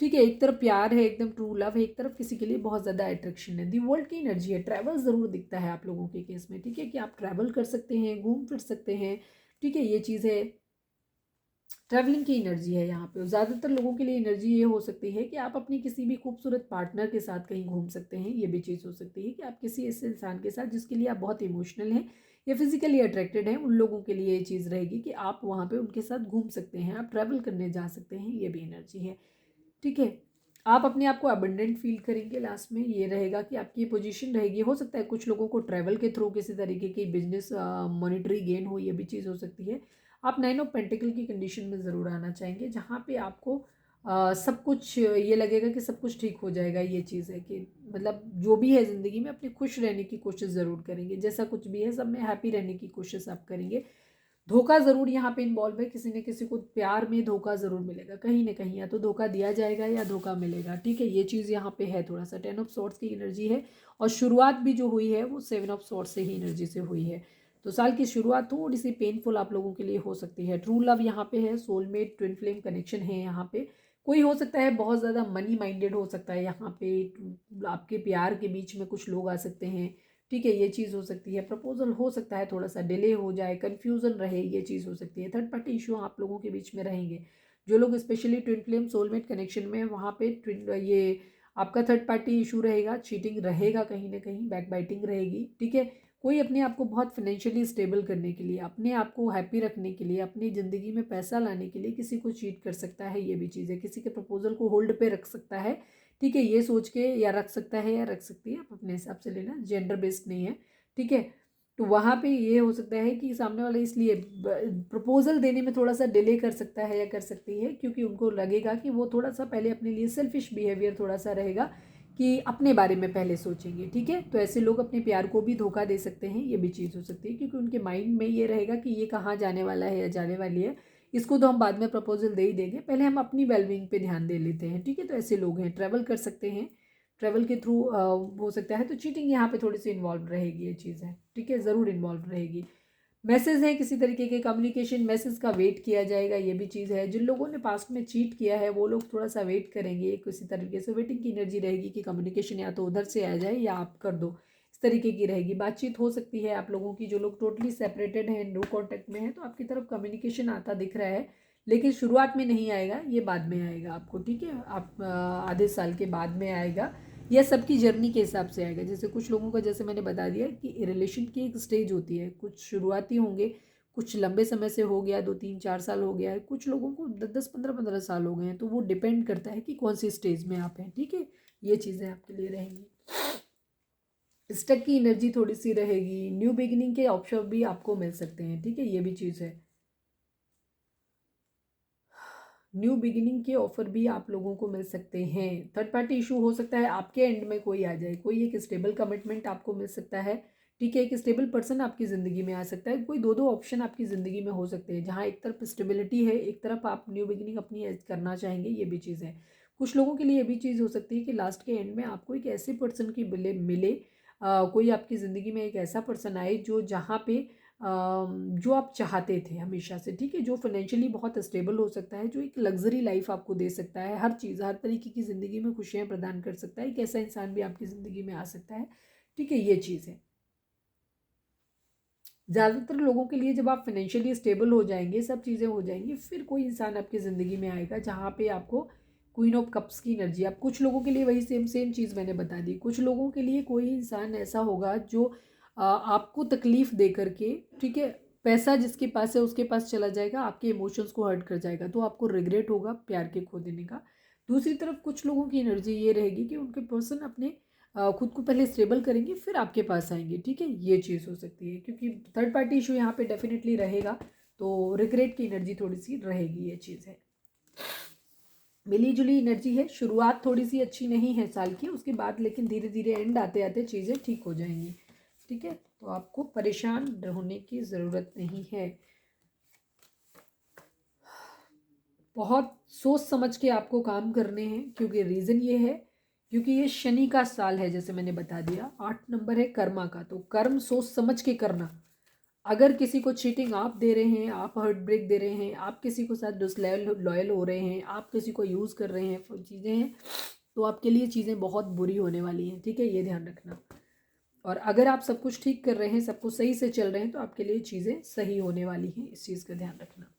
ठीक है, एक तरफ प्यार है, एकदम ट्रू लव है, एक तरफ किसी के लिए बहुत ज़्यादा अट्रैक्शन है। दी वर्ल्ड की एनर्जी है, ट्रैवल ज़रूर दिखता है आप लोगों के केस में, ठीक है, कि आप ट्रैवल कर सकते हैं, घूम फिर सकते हैं, ठीक है, ये चीज़ है। ट्रैवलिंग की एनर्जी है यहाँ पे। ज़्यादातर लोगों के लिए एनर्जी ये हो सकती है कि आप अपनी किसी भी खूबसूरत पार्टनर के साथ कहीं घूम सकते हैं। ये भी चीज़ हो सकती है कि आप किसी ऐसे इंसान के साथ जिसके लिए आप बहुत इमोशनल हैं या फिजिकली अट्रैक्टेड हैं, उन लोगों के लिए ये चीज़ रहेगी कि आप वहाँ पे उनके साथ घूम सकते हैं, आप ट्रैवल करने जा सकते हैं। ये भी एनर्जी है, ठीक है। आप अपने आप को अबंडेंट फील करेंगे। लास्ट में ये रहेगा कि आपकी ये पोजीशन रहेगी। हो सकता है कुछ लोगों को ट्रैवल के थ्रू किसी तरीके की बिजनेस मॉनेटरी गेन हो, ये भी चीज़ हो सकती है। आप 9 ऑफ पेंटिकल की कंडीशन में ज़रूर आना चाहेंगे, जहाँ पे आपको सब कुछ ये लगेगा कि सब कुछ ठीक हो जाएगा। ये चीज़ है कि मतलब जो भी है ज़िंदगी में अपने खुश रहने की कोशिश ज़रूर करेंगे, जैसा कुछ भी है सब में हैप्पी रहने की कोशिश आप करेंगे। धोखा ज़रूर यहाँ पे इन्वॉल्व है, किसी न किसी को प्यार में धोखा ज़रूर मिलेगा कहीं ना कहीं, या तो धोखा दिया जाएगा या धोखा मिलेगा, ठीक है, ये चीज़ यहाँ पे है। थोड़ा सा 10 ऑफ सॉर्ड्स की एनर्जी है, और शुरुआत भी जो हुई है वो 7 ऑफ सॉर्ड्स से ही एनर्जी से हुई है। तो साल की शुरुआत थोड़ी सी पेनफुल आप लोगों के लिए हो सकती है। ट्रू लव यहाँ पे है, सोलमेट ट्विन फ्लेम कनेक्शन है यहाँ पे। कोई हो सकता है बहुत ज़्यादा मनी माइंडेड हो सकता है यहाँ पे, आपके प्यार के बीच में कुछ लोग आ सकते हैं, ठीक है, ये चीज़ हो सकती है। प्रपोजल हो सकता है थोड़ा सा डिले हो जाए, कन्फ्यूज़न रहे, ये चीज़ हो सकती है। थर्ड पार्टी इशू आप लोगों के बीच में रहेंगे। जो लोग specially twin flame soulmate connection में, वहाँ पे ट्विन ये आपका थर्ड पार्टी इशू रहेगा, चीटिंग रहेगा कहीं ना कहीं, बैक बाइटिंग रहेगी, ठीक है। कोई अपने आप को बहुत फाइनेंशियली स्टेबल करने के लिए, अपने आप को हैप्पी रखने के लिए, अपनी ज़िंदगी में पैसा लाने के लिए किसी को चीट कर सकता है। ये भी चीज़ है, किसी के प्रपोजल को होल्ड पे रख सकता है, ठीक है, ये सोच के, या रख सकता है या रख सकती है, आप अपने हिसाब से लेना, जेंडर बेस्ड नहीं है, ठीक है। तो वहाँ पे ये हो सकता है कि सामने वाला इसलिए प्रपोजल देने में थोड़ा सा डिले कर सकता है या कर सकती है, क्योंकि उनको लगेगा कि वो थोड़ा सा पहले अपने लिए सेल्फिश बिहेवियर थोड़ा सा रहेगा कि अपने बारे में पहले सोचेंगे, ठीक है। तो ऐसे लोग अपने प्यार को भी धोखा दे सकते हैं, ये भी चीज़ हो सकती है, क्योंकि उनके माइंड में ये रहेगा कि ये कहाँ जाने वाला है या जाने वाली है, इसको तो हम बाद में प्रपोजल दे ही देंगे, पहले हम अपनी वेलबींग पे ध्यान दे लेते हैं, ठीक है। तो ऐसे लोग हैं, ट्रैवल कर सकते हैं, ट्रैवल के थ्रू हो सकता है। तो चीटिंग यहाँ पे थोड़ी सी इन्वॉल्व रहेगी, ये चीज़ है, ठीक है, ज़रूर इन्वॉल्व रहेगी। मैसेज है, किसी तरीके के कम्युनिकेशन मैसेज का वेट किया जाएगा, ये भी चीज़ है। जिन लोगों ने पास्ट में चीट किया है वो लोग थोड़ा सा वेट करेंगे, किसी तरीके से वेटिंग की एनर्जी रहेगी कि कम्युनिकेशन या तो उधर से आ जाए या आप कर दो, इस तरीके की रहेगी। बातचीत हो सकती है आप लोगों की, जो लोग टोटली सेपरेटेड हैं, नो कॉन्टेक्ट में है, तो आपकी तरफ कम्युनिकेशन आता दिख रहा है, लेकिन शुरुआत में नहीं आएगा, ये बाद में आएगा आपको, ठीक है, आप आधे साल के बाद में आएगा। यह सबकी जर्नी के हिसाब से आएगा। जैसे कुछ लोगों का, जैसे मैंने बता दिया कि रिलेशन की एक स्टेज होती है, कुछ शुरुआती होंगे, कुछ लंबे समय से हो गया, 2 3 4 साल हो गया है, कुछ लोगों को 10 10 15 15 साल हो गए हैं। तो वो डिपेंड करता है कि कौन सी स्टेज में आप हैं, ठीक है, ये चीज़ें आपके लिए रहेंगी। स्टक की एनर्जी थोड़ी सी रहेगी। न्यू बिगिनिंग के ऑप्शन भी आपको मिल सकते हैं, ठीक है, ये भी चीज़ है। न्यू बिगिनिंग के ऑफर भी आप लोगों को मिल सकते हैं। थर्ड पार्टी इशू हो सकता है आपके एंड में कोई आ जाए, कोई एक स्टेबल कमिटमेंट आपको मिल सकता है, ठीक है, एक स्टेबल पर्सन आपकी ज़िंदगी में आ सकता है। कोई दो दो ऑप्शन आपकी ज़िंदगी में हो सकते हैं, जहाँ एक तरफ स्टेबिलिटी है, एक तरफ आप न्यू बिगिनिंग अपनी करना चाहेंगे, ये भी चीज़ है। कुछ लोगों के लिए ये भी चीज़ हो सकती है कि लास्ट के एंड में आपको एक ऐसे पर्सन की मिले, कोई आपकी ज़िंदगी में एक ऐसा पर्सन आए जो जहाँ पे जो आप चाहते थे हमेशा से, ठीक है, जो फाइनेंशियली बहुत स्टेबल हो सकता है, जो एक लग्जरी लाइफ आपको दे सकता है, हर चीज़, हर तरीके की ज़िंदगी में खुशियाँ प्रदान कर सकता है, एक ऐसा इंसान भी आपकी ज़िंदगी में आ सकता है, ठीक है, ये चीज़ है। ज़्यादातर लोगों के लिए जब आप फाइनेंशियली स्टेबल हो जाएंगे, सब चीज़ें हो जाएंगी, फिर कोई इंसान आपकी ज़िंदगी में आएगा जहाँ पे आपको क्वीन ऑफ कप्स की एनर्जी, आप कुछ लोगों के लिए वही सेम सेम चीज़ मैंने बता दी। कुछ लोगों के लिए कोई इंसान ऐसा होगा जो आपको तकलीफ़ दे करके, ठीक है, पैसा जिसके पास है उसके पास चला जाएगा, आपके इमोशंस को हर्ट कर जाएगा, तो आपको रिग्रेट होगा प्यार के खो देने का। दूसरी तरफ कुछ लोगों की एनर्जी ये रहेगी कि उनके पर्सन अपने खुद को पहले स्टेबल करेंगे, फिर आपके पास आएंगे, ठीक है, ये चीज़ हो सकती है, क्योंकि थर्ड पार्टी इशू यहाँ पे डेफिनेटली रहेगा, तो रिग्रेट की एनर्जी थोड़ी सी रहेगी, ये चीज़ है। मिली जुली एनर्जी है, शुरुआत थोड़ी सी अच्छी नहीं है साल की, उसके बाद लेकिन धीरे धीरे एंड आते आते चीज़ें ठीक हो जाएंगी, ठीक है, तो आपको परेशान होने की ज़रूरत नहीं है। बहुत सोच समझ के आपको काम करने हैं, क्योंकि रीज़न ये है, क्योंकि ये शनि का साल है, जैसे मैंने बता दिया। 8 नंबर है कर्मा का, तो कर्म सोच समझ के करना। अगर किसी को चीटिंग आप दे रहे हैं, आप हार्ट ब्रेक दे रहे हैं, आप किसी को साथ डिसलॉयल हो रहे हैं, आप किसी को यूज़ कर रहे हैं, चीज़ें हैं, तो आपके लिए चीज़ें बहुत बुरी होने वाली हैं, ठीक है, ये ध्यान रखना। और अगर आप सब कुछ ठीक कर रहे हैं, सब कुछ सही से चल रहे हैं, तो आपके लिए चीज़ें सही होने वाली हैं, इस चीज़ का ध्यान रखना।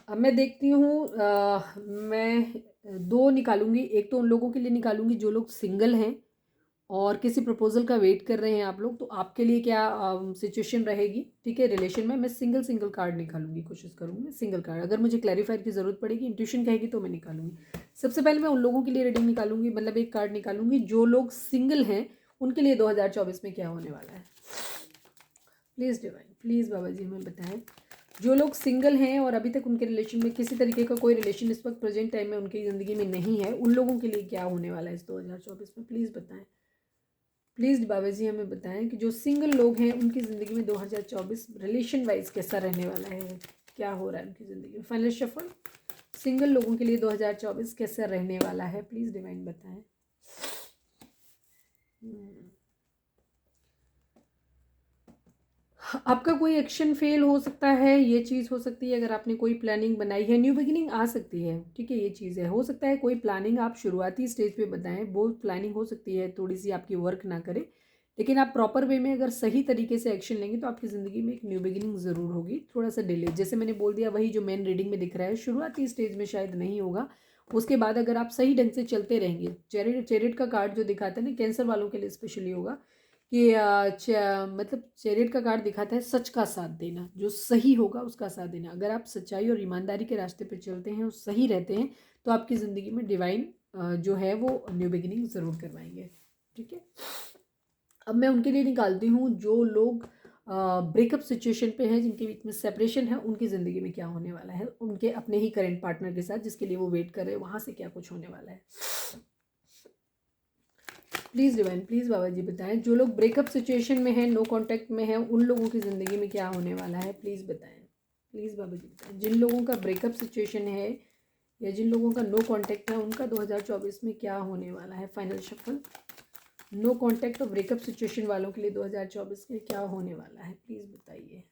अब मैं देखती हूँ, मैं दो निकालूंगी। एक तो उन लोगों के लिए निकालूंगी जो लोग सिंगल हैं और किसी प्रपोजल का वेट कर रहे हैं आप लोग, तो आपके लिए क्या सिचुएशन रहेगी, ठीक है। रिलेशन में मैं सिंगल सिंगल कार्ड निकालूंगी, कोशिश करूंगी सिंगल कार्ड। अगर मुझे क्लैरिफायर की ज़रूरत पड़ेगी, इंट्यूशन कहेगी तो मैं निकालूंगी। सबसे पहले मैं उन लोगों के लिए रीडिंग निकालूंगी, मतलब एक कार्ड निकालूंगी जो लोग सिंगल हैं, उनके लिए 2024 में क्या होने वाला है। प्लीज़ डिवाइन, प्लीज़ बाबा जी हमें बताएं, जो लोग सिंगल हैं और अभी तक उनके रिलेशन में किसी तरीके का कोई रिलेशन इस वक्त प्रेजेंट टाइम में उनकी ज़िंदगी में नहीं है, उन लोगों के लिए क्या होने वाला है इस 2024 में, प्लीज़ बताएं। प्लीज़ बाबा जी हमें बताएं कि जो सिंगल लोग हैं उनकी ज़िंदगी में 2024 रिलेशन वाइज कैसा रहने वाला है, क्या हो रहा है उनकी ज़िंदगी में। फाइनल शफल, सिंगल लोगों के लिए 2024 कैसा रहने वाला है, प्लीज़ डिवाइन बताएं। आपका कोई एक्शन फेल हो सकता है, ये चीज़ हो सकती है। अगर आपने कोई प्लानिंग बनाई है, न्यू बिगिनिंग आ सकती है, ठीक है, ये चीज़ है। हो सकता है कोई प्लानिंग आप शुरुआती स्टेज पे बताएं, वो प्लानिंग हो सकती है थोड़ी सी आपकी वर्क ना करे, लेकिन आप प्रॉपर वे में अगर सही तरीके से एक्शन लेंगे तो आपकी ज़िंदगी में एक न्यू बिगिनिंग ज़रूर होगी। थोड़ा सा डिले, जैसे मैंने बोल दिया, वही जो मेन रीडिंग में दिख रहा है, शुरुआती स्टेज में शायद नहीं होगा, उसके बाद अगर आप सही ढंग से चलते रहेंगे। चैरिट का कार्ड जो दिखाता है ना, कैंसर वालों के लिए स्पेशली होगा कि मतलब चैरिट का कार्ड दिखाता है सच का साथ देना, जो सही होगा उसका साथ देना। अगर आप सच्चाई और ईमानदारी के रास्ते पे चलते हैं और सही रहते हैं, तो आपकी ज़िंदगी में डिवाइन जो है वो न्यू बिगिनिंग ज़रूर करवाएंगे, ठीक है। अब मैं उनके लिए निकालती हूँ जो लोग ब्रेकअप सिचुएशन पे हैं, जिनके बीच में सेपरेशन है, उनकी ज़िंदगी में क्या होने वाला है, उनके अपने ही करेंट पार्टनर के साथ जिसके लिए वो वेट कर रहे हैं, वहाँ से क्या कुछ होने वाला है। प्लीज़ डिवाइन, प्लीज़ बाबा जी बताएं, जो लोग ब्रेकअप सिचुएशन में हैं, नो कांटेक्ट में हैं, उन लोगों की ज़िंदगी में क्या होने वाला है, प्लीज़ बताएं। प्लीज़ बाबा जी बताएं, जिन लोगों का ब्रेकअप सिचुएशन है या जिन लोगों का नो कांटेक्ट है, उनका 2024 में क्या होने वाला है। फाइनल शफल, नो कांटेक्ट और ब्रेकअप सिचुएशन वालों के लिए 2024 में क्या होने वाला है, प्लीज़ बताइए।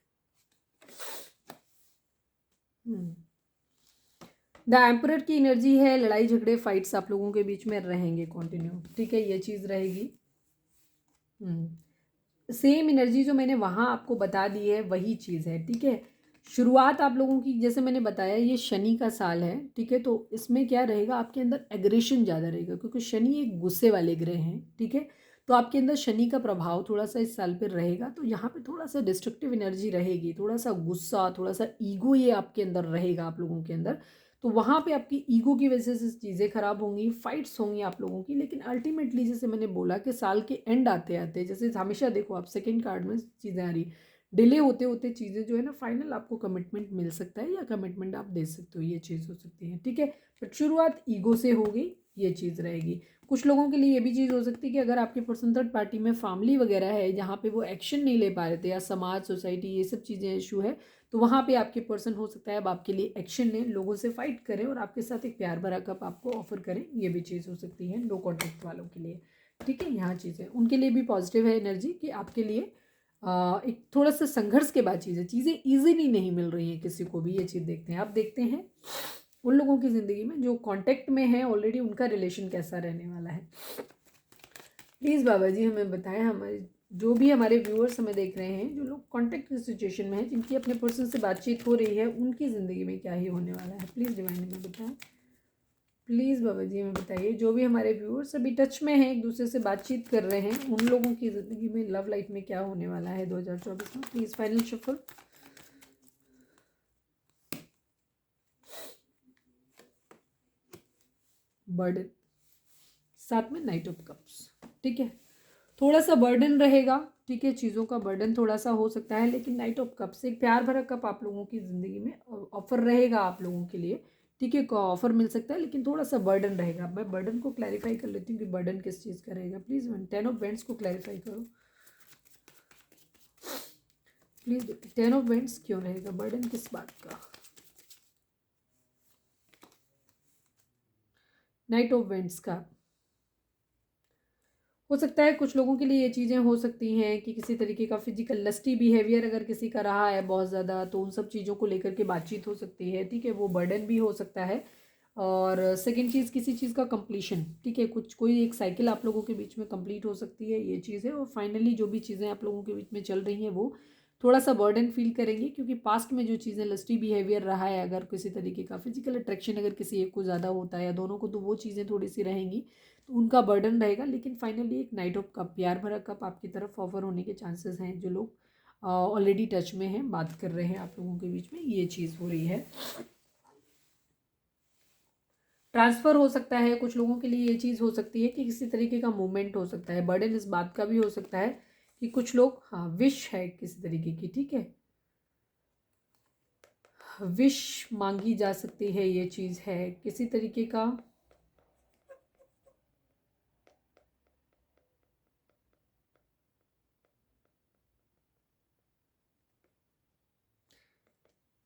द एम्परर की एनर्जी है, लड़ाई झगड़े फाइट्स आप लोगों के बीच में रहेंगे कंटिन्यू, ठीक है, ये चीज़ रहेगी। सेम एनर्जी जो मैंने वहाँ आपको बता दी है वही चीज़ है, ठीक है। शुरुआत आप लोगों की, जैसे मैंने बताया, ये शनि का साल है, ठीक है, तो इसमें क्या रहेगा, आपके अंदर एग्रेशन ज़्यादा रहेगा, क्योंकि शनि एक गुस्से वाले ग्रह हैं, ठीक है। तो आपके अंदर शनि का प्रभाव थोड़ा सा इस साल पर रहेगा, तो यहाँ पे थोड़ा सा डिस्ट्रक्टिव एनर्जी रहेगी, थोड़ा सा गुस्सा, थोड़ा सा ईगो ये आपके अंदर रहेगा आप लोगों के अंदर। तो वहाँ पे आपकी ईगो की वजह से चीज़ें खराब होंगी, फाइट्स होंगी आप लोगों की। लेकिन अल्टीमेटली जैसे मैंने बोला कि साल के एंड आते आते, जैसे हमेशा देखो आप सेकंड कार्ड में चीज़ें आ रही, डिले होते होते चीज़ें जो है ना, फाइनल आपको कमिटमेंट मिल सकता है या कमिटमेंट आप दे सकते हो, ये चीज़ हो सकती है, ठीक है। बट शुरुआत ईगो से होगी, ये चीज़ रहेगी। कुछ लोगों के लिए ये भी चीज़ हो सकती है कि अगर आपके पर्सन थर्ड पार्टी में फैमिली वगैरह है जहाँ पे वो एक्शन नहीं ले पा रहे थे, या समाज सोसाइटी ये सब चीज़ें इशू है, तो वहाँ पे आपके पर्सन हो सकता है अब आपके लिए एक्शन लें, लोगों से फाइट करें और आपके साथ एक प्यार भरा कप आपको ऑफर करें, ये भी चीज़ हो सकती है नो कॉन्टेक्ट वालों के लिए, ठीक है। यहाँ चीज़ें उनके लिए भी पॉजिटिव है एनर्जी कि आपके लिए एक थोड़ा सा संघर्ष के बाद चीज़ें ईजिली नहीं मिल रही हैं किसी को भी, ये चीज़ देखते हैं। आप देखते हैं उन लोगों की ज़िंदगी में जो कॉन्टेक्ट में है ऑलरेडी, उनका रिलेशन कैसा रहने वाला है। प्लीज़ बाबा जी हमें बताएं, हमारे जो भी हमारे व्यूअर्स हमें देख रहे हैं, जो लोग कॉन्टेक्ट की सिचुएशन में हैं, जिनकी अपने पर्सन से बातचीत हो रही है, उनकी ज़िंदगी में क्या ही होने वाला है। प्लीज़ डिवाइन हमें बताएं, प्लीज़ बाबा जी हमें बताइए। जो भी हमारे व्यूअर्स अभी टच में हैं, एक दूसरे से बातचीत कर रहे हैं, उन लोगों की ज़िंदगी में लव लाइफ में क्या होने वाला है 2024 में। प्लीज़ फाइनल शफल, बर्डन, साथ में नाइट ऑफ कप्स, ठीक है। थोड़ा सा बर्डन रहेगा, ठीक है, चीज़ों का बर्डन थोड़ा सा हो सकता है, लेकिन नाइट ऑफ कप्स एक प्यार भरा कप आप लोगों की ज़िंदगी में ऑफर रहेगा आप लोगों के लिए, ठीक है, ऑफर मिल सकता है, लेकिन थोड़ा सा बर्डन रहेगा। मैं बर्डन को क्लैरिफाई कर लेती हूँ कि बर्डन किस चीज़ का रहेगा। प्लीज़ 10 ऑफ वेंट्स को क्लैरिफाई करो प्लीज़। 10 ऑफ वेंट्स क्यों रहेगा, बर्डन किस बात का। नाइट ऑफ वेंट्स का हो सकता है कुछ लोगों के लिए ये चीज़ें हो सकती हैं कि किसी तरीके का फिजिकल लस्टी बिहेवियर अगर किसी का रहा है बहुत ज़्यादा, तो उन सब चीज़ों को लेकर के बातचीत हो सकती है। ठीक है, वो बर्डन भी हो सकता है। और सेकंड चीज़, किसी चीज़ का कंप्लीशन। ठीक है, कुछ कोई एक साइकिल आप लोगों के बीच में कंप्लीट हो सकती है, ये चीज़ है। और फाइनली जो भी चीज़ें आप लोगों के बीच में चल रही हैं वो थोड़ा सा बर्डन फील करेंगे, क्योंकि पास्ट में जो चीज़ें लस्टी बिहेवियर रहा है, अगर किसी तरीके का फिजिकल अट्रैक्शन अगर किसी एक को ज़्यादा होता है या दोनों को, तो वो चीज़ें थोड़ी सी रहेंगी, तो उनका बर्डन रहेगा। लेकिन फाइनली एक नाइट ऑफ कप, प्यार भरा कप आपकी तरफ ऑफर होने के चांसेस हैं। जो लोग ऑलरेडी टच में हैं, बात कर रहे हैं आप लोगों के बीच में, ये चीज़ हो रही है। ट्रांसफ़र हो सकता है कुछ लोगों के लिए, ये चीज़ हो सकती है कि किसी तरीके का मूवमेंट हो सकता है। बर्डन इस बात का भी हो सकता है कि कुछ लोग, हाँ, विश है किसी तरीके की। ठीक है, विश मांगी जा सकती है, ये चीज़ है किसी तरीके का।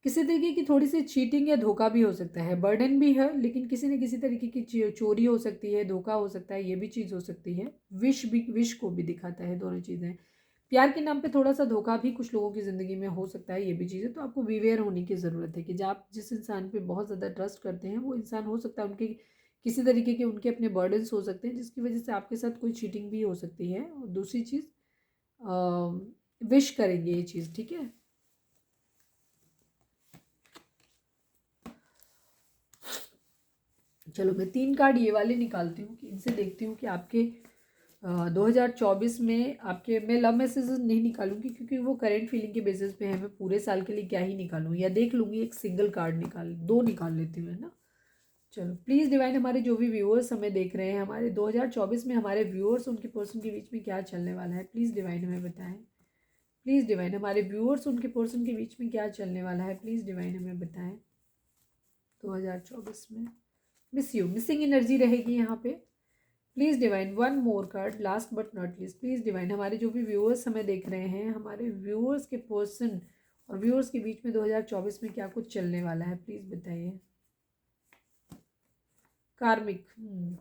किसी तरीके की थोड़ी सी चीटिंग या धोखा भी हो सकता है। बर्डन भी है, लेकिन किसी न किसी तरीके की चोरी हो सकती है, धोखा हो सकता है, ये भी चीज़ हो सकती है। विश को भी दिखाता है, दोनों चीज़ें। प्यार के नाम पे थोड़ा सा धोखा भी कुछ लोगों की ज़िंदगी में हो सकता है, ये भी चीज़ है। तो आपको बिवेयर होने की ज़रूरत है कि जब आप जिस इंसान पे बहुत ज़्यादा ट्रस्ट करते हैं, वो इंसान हो सकता है उनके किसी तरीके के उनके अपने बर्डन्स हो सकते हैं, जिसकी वजह से आपके साथ कोई चीटिंग भी हो सकती है। और दूसरी चीज़, विश करेंगे ये चीज़। ठीक है, चलो मैं 3 कार्ड ये वाले निकालती हूँ कि इनसे देखती हूँ कि आपके 2024 में आपके, मैं लव मैसेजेस नहीं निकालूंगी क्योंकि वो करंट फीलिंग के बेसिस पे है। मैं पूरे साल के लिए क्या ही निकालूँ, या देख लूँगी एक सिंगल कार्ड निकाल, 2 निकाल लेती हूँ, है ना। चलो प्लीज़ डिवाइन, हमारे जो भी व्यूअर्स हमें देख रहे हैं, हमारे 2024 में हमारे व्यूअर्स उनके पर्सन के बीच में क्या चलने वाला है, प्लीज़ डिवाइन हमें बताएं। प्लीज़ डिवाइन, हमारे व्यूअर्स उनके पर्सन के बीच में क्या चलने वाला है, प्लीज़ डिवाइन हमें बताएं 2024 में। मिसिंग एनर्जी रहेगी यहाँ पे। Please divine, one more card, last but not least. Please divine, हमारे जो भी व्यूअर्स हमें देख रहे हैं, हमारे व्यूअर्स के पर्सन और व्यूअर्स के बीच में 2024 में क्या कुछ चलने वाला है, प्लीज़ बताइए। कार्मिक,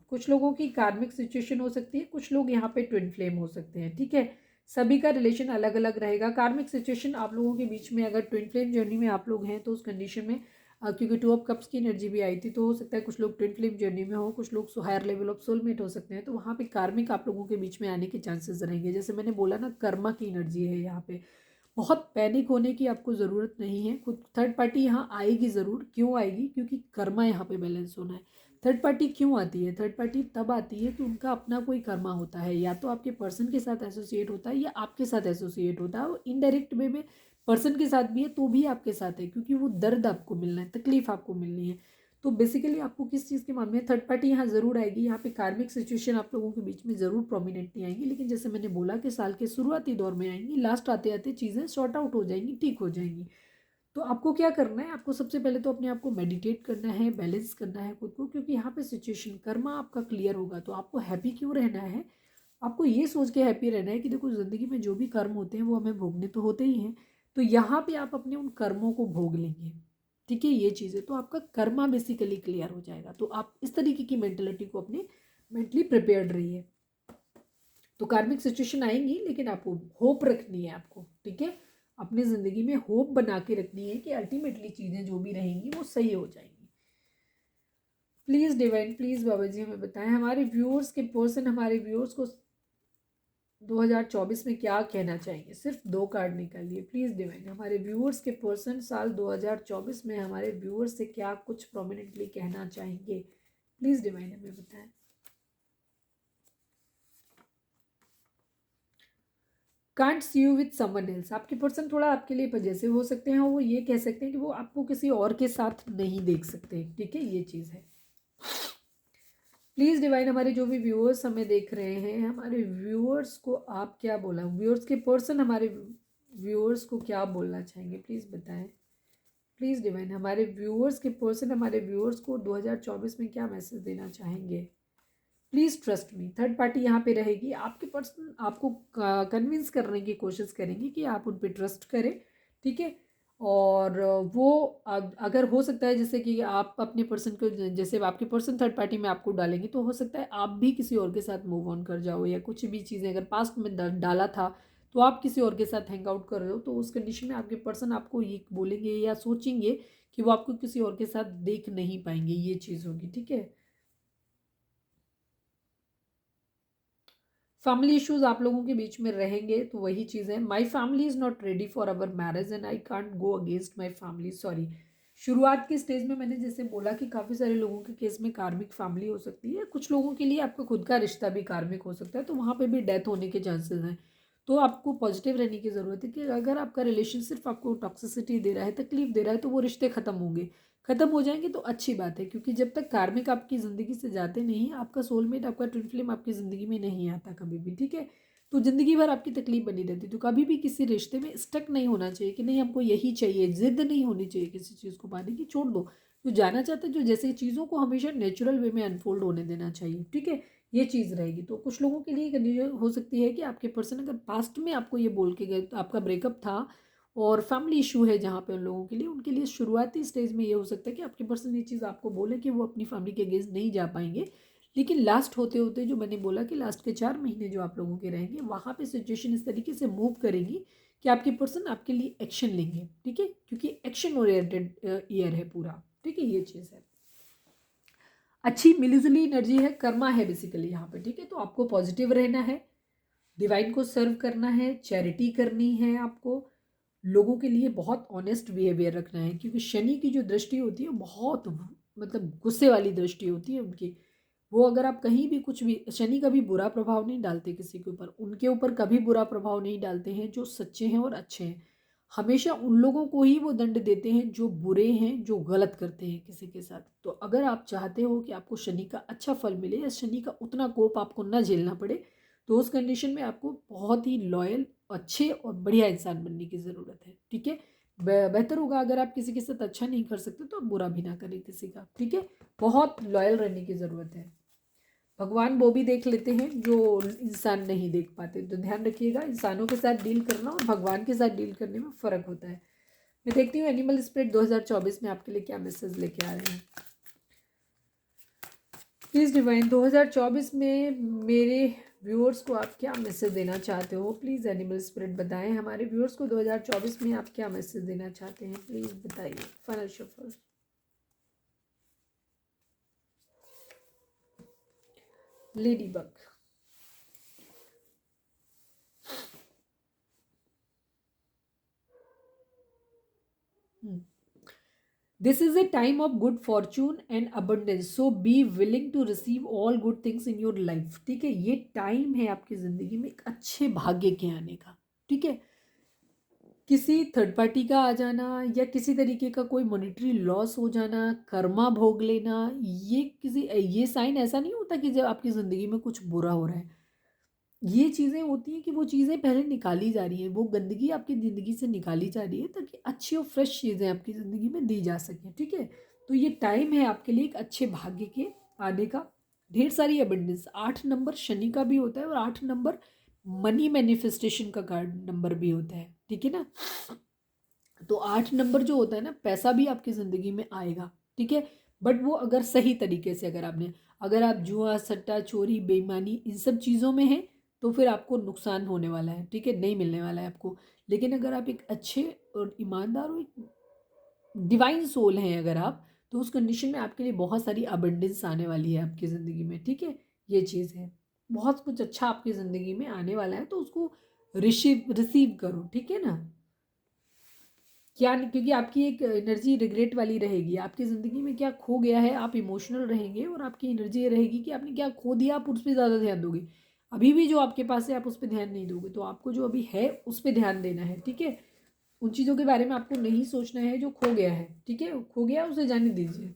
कुछ लोगों की कार्मिक सिचुएशन हो सकती है, कुछ लोग यहाँ पे ट्विन फ्लेम हो सकते हैं। ठीक है, सभी का रिलेशन अलग अलग रहेगा। कार्मिक सिचुएशन आप लोगों के बीच में, अगर ट्विन फ्लेम जर्नी में आप लोग हैं तो उस कंडीशन में, क्योंकि 2 ऑफ कप्स की एनर्जी भी आई थी, तो हो सकता है कुछ लोग ट्विन फ्लेम जर्नी में हो, कुछ लोग हायर लेवल ऑफ सोलमेट हो सकते हैं। तो वहाँ पे कार्मिक आप लोगों के बीच में आने के चांसेस रहेंगे। जैसे मैंने बोला ना, कर्मा की एनर्जी है यहाँ पे। बहुत पैनिक होने की आपको ज़रूरत नहीं है। खुद थर्ड पार्टी यहाँ आएगी ज़रूर। क्यों आएगी, क्योंकि कर्मा यहाँ पे बैलेंस होना है। थर्ड पार्टी क्यों आती है, थर्ड पार्टी तब आती है कि उनका अपना कोई कर्मा होता है, या तो आपके पर्सन के साथ एसोसिएट होता है या आपके साथ एसोसिएट होता है। वो इनडायरेक्ट वे में पर्सन के साथ भी है तो भी आपके साथ है, क्योंकि वो दर्द आपको मिलना है, तकलीफ आपको मिलनी है। तो बेसिकली आपको किस चीज़ के मामले में थर्ड पार्टी यहाँ ज़रूर आएगी। यहाँ पे कार्मिक सिचुएशन आप लोगों के बीच में ज़रूर प्रोमिनेंट नहीं आएंगी, लेकिन जैसे मैंने बोला कि साल के शुरुआती दौर में आएंगी, लास्ट आते आते चीज़ें सॉर्ट आउट हो जाएंगी, ठीक हो जाएंगी। तो आपको क्या करना है, आपको सबसे पहले तो अपने आप को मेडिटेट करना है, बैलेंस करना है खुद को, क्योंकि यहाँ पे सिचुएशन कर्मा आपका क्लियर होगा। तो आपको हैप्पी क्यों रहना है, आपको ये सोच के हैप्पी रहना है कि देखो ज़िंदगी में जो भी कर्म होते हैं वो हमें भोगने तो होते ही हैं। तो यहाँ पे आप अपने उन कर्मों को भोग लेंगे। ठीक है, ये चीज़ है। तो आपका कर्मा बेसिकली क्लियर हो जाएगा। तो आप इस तरीके की मेंटेलिटी को अपने मेंटली प्रिपेयर्ड रहिए। तो कार्मिक सिचुएशन आएंगी, लेकिन आपको होप रखनी है आपको। ठीक है, अपनी ज़िंदगी में होप बना के रखनी है कि अल्टीमेटली चीज़ें जो भी रहेंगी वो सही हो जाएंगी। प्लीज़ डिवाइन, प्लीज़ बाबा जी हमें बताएं, हमारे व्यूअर्स के पर्सन हमारे व्यूअर्स को 2024 में क्या कहना चाहेंगे। सिर्फ 2 कार्ड निकालिए प्लीज़ डिवाइन, हमारे व्यूअर्स के पर्सन साल 2024 में हमारे व्यूअर्स से क्या कुछ प्रोमिनेंटली कहना चाहेंगे, प्लीज़ डिवाइन हमें बताएं। Can't see you with someone else, आपके पर्सन थोड़ा आपके लिए पजेसिव हो सकते हैं, और वो ये कह सकते हैं कि वो आपको किसी और के साथ नहीं देख सकते। ठीक है, ये चीज़ है। प्लीज़ डिवाइन, हमारे जो भी व्यूअर्स हमें देख रहे हैं, हमारे व्यूअर्स को आप क्या बोला, व्यूअर्स के पर्सन हमारे व्यूअर्स को क्या बोलना चाहेंगे, प्लीज़ बताएं। प्लीज़ डिवाइन, हमारे व्यूअर्स के पर्सन हमारे व्यूअर्स को 2024 में क्या मैसेज देना चाहेंगे? Please trust me. Third party यहाँ पे रहेगी, आपके पर्सन आपको कन्विंस करने की कोशिश करेंगे कि आप उन पर ट्रस्ट करें, ठीक है। और वो अगर हो सकता है जैसे कि आप अपने पर्सन को, जैसे आपके पर्सन थर्ड पार्टी में आपको डालेंगे तो हो सकता है आप भी किसी और के साथ मूव ऑन कर जाओ, या कुछ भी चीज़ें अगर पास्ट में डाला था तो आप किसी और के साथ हैंग आउट कर रहे हो, तो उस कंडीशन में आपके पर्सन आपको ये बोलेंगे या सोचेंगे कि वो आपको किसी और के साथ देख नहीं पाएंगे, ये चीज़ होगी, ठीक है। फैमिली इश्यूज आप लोगों के बीच में रहेंगे, तो वही चीज़ है। My family is not ready for our marriage and I can't go against my family, sorry. शुरुआत की स्टेज में मैंने जैसे बोला कि काफ़ी सारे लोगों के केस में कार्मिक फैमिली हो सकती है, कुछ लोगों के लिए आपका खुद का रिश्ता भी कार्मिक हो सकता है, तो वहाँ पे भी डेथ होने के चांसेस हैं। तो आपको पॉजिटिव रहने की ज़रूरत है कि अगर आपका रिलेशन सिर्फ आपको टॉक्सिसिटी दे रहा है, तकलीफ दे रहा है, तो वो रिश्ते ख़त्म होंगे। ख़त्म हो जाएंगे तो अच्छी बात है, क्योंकि जब तक कार्मिक आपकी ज़िंदगी से जाते नहीं, आपका सोलमेट, आपका ट्विन फ्लेम आपकी ज़िंदगी में नहीं आता कभी भी, ठीक है। तो ज़िंदगी भर आपकी तकलीफ बनी रहती, तो कभी भी किसी रिश्ते में स्टक नहीं होना चाहिए कि नहीं हमको यही चाहिए, ज़िद नहीं होनी चाहिए किसी चीज़ को पाने की, छोड़ दो। जो जाना चाहता है, जो जैसे चीज़ों को हमेशा नेचुरल वे में अनफोल्ड होने देना चाहिए, ठीक है। ये चीज़ रहेगी। तो कुछ लोगों के लिए कंडीशन हो सकती है कि आपके पर्सन अगर पास्ट में आपको ये बोल के गए, तो आपका ब्रेकअप था और फैमिली इशू है जहाँ पे उन लोगों के लिए, उनके लिए शुरुआती स्टेज में ये हो सकता है कि आपके पर्सन ये चीज़ आपको बोले कि वो अपनी फैमिली के अगेंस्ट नहीं जा पाएंगे, लेकिन लास्ट होते होते जो मैंने बोला कि लास्ट के 4 महीने जो आप लोगों के रहेंगे, वहाँ पे सिचुएशन इस तरीके से मूव करेगी कि आपके पर्सन आपके लिए एक्शन लेंगे, ठीक है, क्योंकि एक्शन ओरिएंटेड ईयर है पूरा, ठीक है, ये चीज़ है। अच्छी मिलीजुली एनर्जी है, कर्मा है बेसिकली यहाँ पे, ठीक है। तो आपको पॉजिटिव रहना है, डिवाइन को सर्व करना है, चैरिटी करनी है, आपको लोगों के लिए बहुत ऑनेस्ट बिहेवियर रखना है, क्योंकि शनि की जो दृष्टि होती है बहुत मतलब गुस्से वाली दृष्टि होती है उनकी। वो अगर आप कहीं भी कुछ भी, शनि कभी बुरा प्रभाव नहीं डालते किसी के ऊपर, उनके ऊपर कभी बुरा प्रभाव नहीं डालते हैं जो सच्चे हैं और अच्छे हैं। हमेशा उन लोगों को ही वो दंड देते हैं जो बुरे हैं, जो गलत करते हैं किसी के साथ। तो अगर आप चाहते हो कि आपको शनि का अच्छा फल मिले या शनि का उतना कोप आपको ना झेलना पड़े, तो उस कंडीशन में आपको बहुत ही लॉयल, अच्छे और बढ़िया इंसान बनने की ज़रूरत है, ठीक है। बेहतर होगा अगर आप किसी के साथ अच्छा नहीं कर सकते तो आप बुरा भी ना करें किसी का, ठीक है। बहुत लॉयल रहने की ज़रूरत है। भगवान वो भी देख लेते हैं जो इंसान नहीं देख पाते, तो ध्यान रखिएगा, इंसानों के साथ डील करना और भगवान के साथ डील करने में फ़र्क होता है। मैं देखती हूँ एनिमल स्पिरिट 2024 में आपके लिए क्या मैसेज लेके आ रहे हैं। प्लीज़ डिवाइन, 2024 में मेरे व्यूअर्स को आप क्या मैसेज देना चाहते हो? प्लीज़ एनिमल स्पिरिट बताएं, हमारे व्यूअर्स को 2024 में आप क्या मैसेज देना चाहते हैं, प्लीज़ बताइए। Final shuffle. Lady bug. This is a time of good fortune and abundance, so be willing to receive all good things in your life, ठीक है। ये टाइम है आपकी ज़िंदगी में एक अच्छे भाग्य के आने का, ठीक है। किसी थर्ड पार्टी का आ जाना या किसी तरीके का कोई मॉनेटरी लॉस हो जाना, कर्मा भोग लेना, ये साइन ऐसा नहीं होता कि जब आपकी ज़िंदगी में कुछ बुरा हो रहा है। ये चीज़ें होती हैं कि वो चीज़ें पहले निकाली जा रही हैं, वो गंदगी आपकी ज़िंदगी से निकाली जा रही है ताकि अच्छी और फ्रेश चीज़ें आपकी ज़िंदगी में दी जा सकें, ठीक है। तो ये टाइम है आपके लिए एक अच्छे भाग्य के आने का, ढेर सारी एबंडेंस। 8 नंबर शनि का भी होता है और 8 नंबर मनी मैनिफेस्टेशन का कार्ड नंबर भी होता है, ठीक है ना। तो 8 नंबर जो होता है ना, पैसा भी आपकी ज़िंदगी में आएगा, ठीक है। बट वो अगर सही तरीके से अगर आप जुआ, सट्टा, चोरी, बेईमानी इन सब चीज़ों में हैं, तो फिर आपको नुकसान होने वाला है, ठीक है, नहीं मिलने वाला है आपको। लेकिन अगर आप एक अच्छे और ईमानदार और एक डिवाइन सोल हैं अगर आप, तो उस कंडीशन में आपके लिए बहुत सारी अबंडेंस आने वाली है आपकी ज़िंदगी में, ठीक है। ये चीज़ है, बहुत कुछ अच्छा आपकी ज़िंदगी में आने वाला है, तो उसको रिसीव रिसीव करो, ठीक है ना। क्या, क्योंकि आपकी एक एनर्जी रिग्रेट वाली रहेगी, आपकी ज़िंदगी में क्या खो गया है, आप इमोशनल रहेंगे और आपकी एनर्जी ये रहेगी कि आपने क्या खो दिया, आप उस पर ज़्यादा ध्यान दोगे। अभी भी जो आपके पास है आप उस पर ध्यान नहीं दोगे, तो आपको जो अभी है उस पर ध्यान देना है, ठीक है। उन चीज़ों के बारे में आपको नहीं सोचना है जो खो गया है, ठीक है, खो गया उसे जाने दीजिए।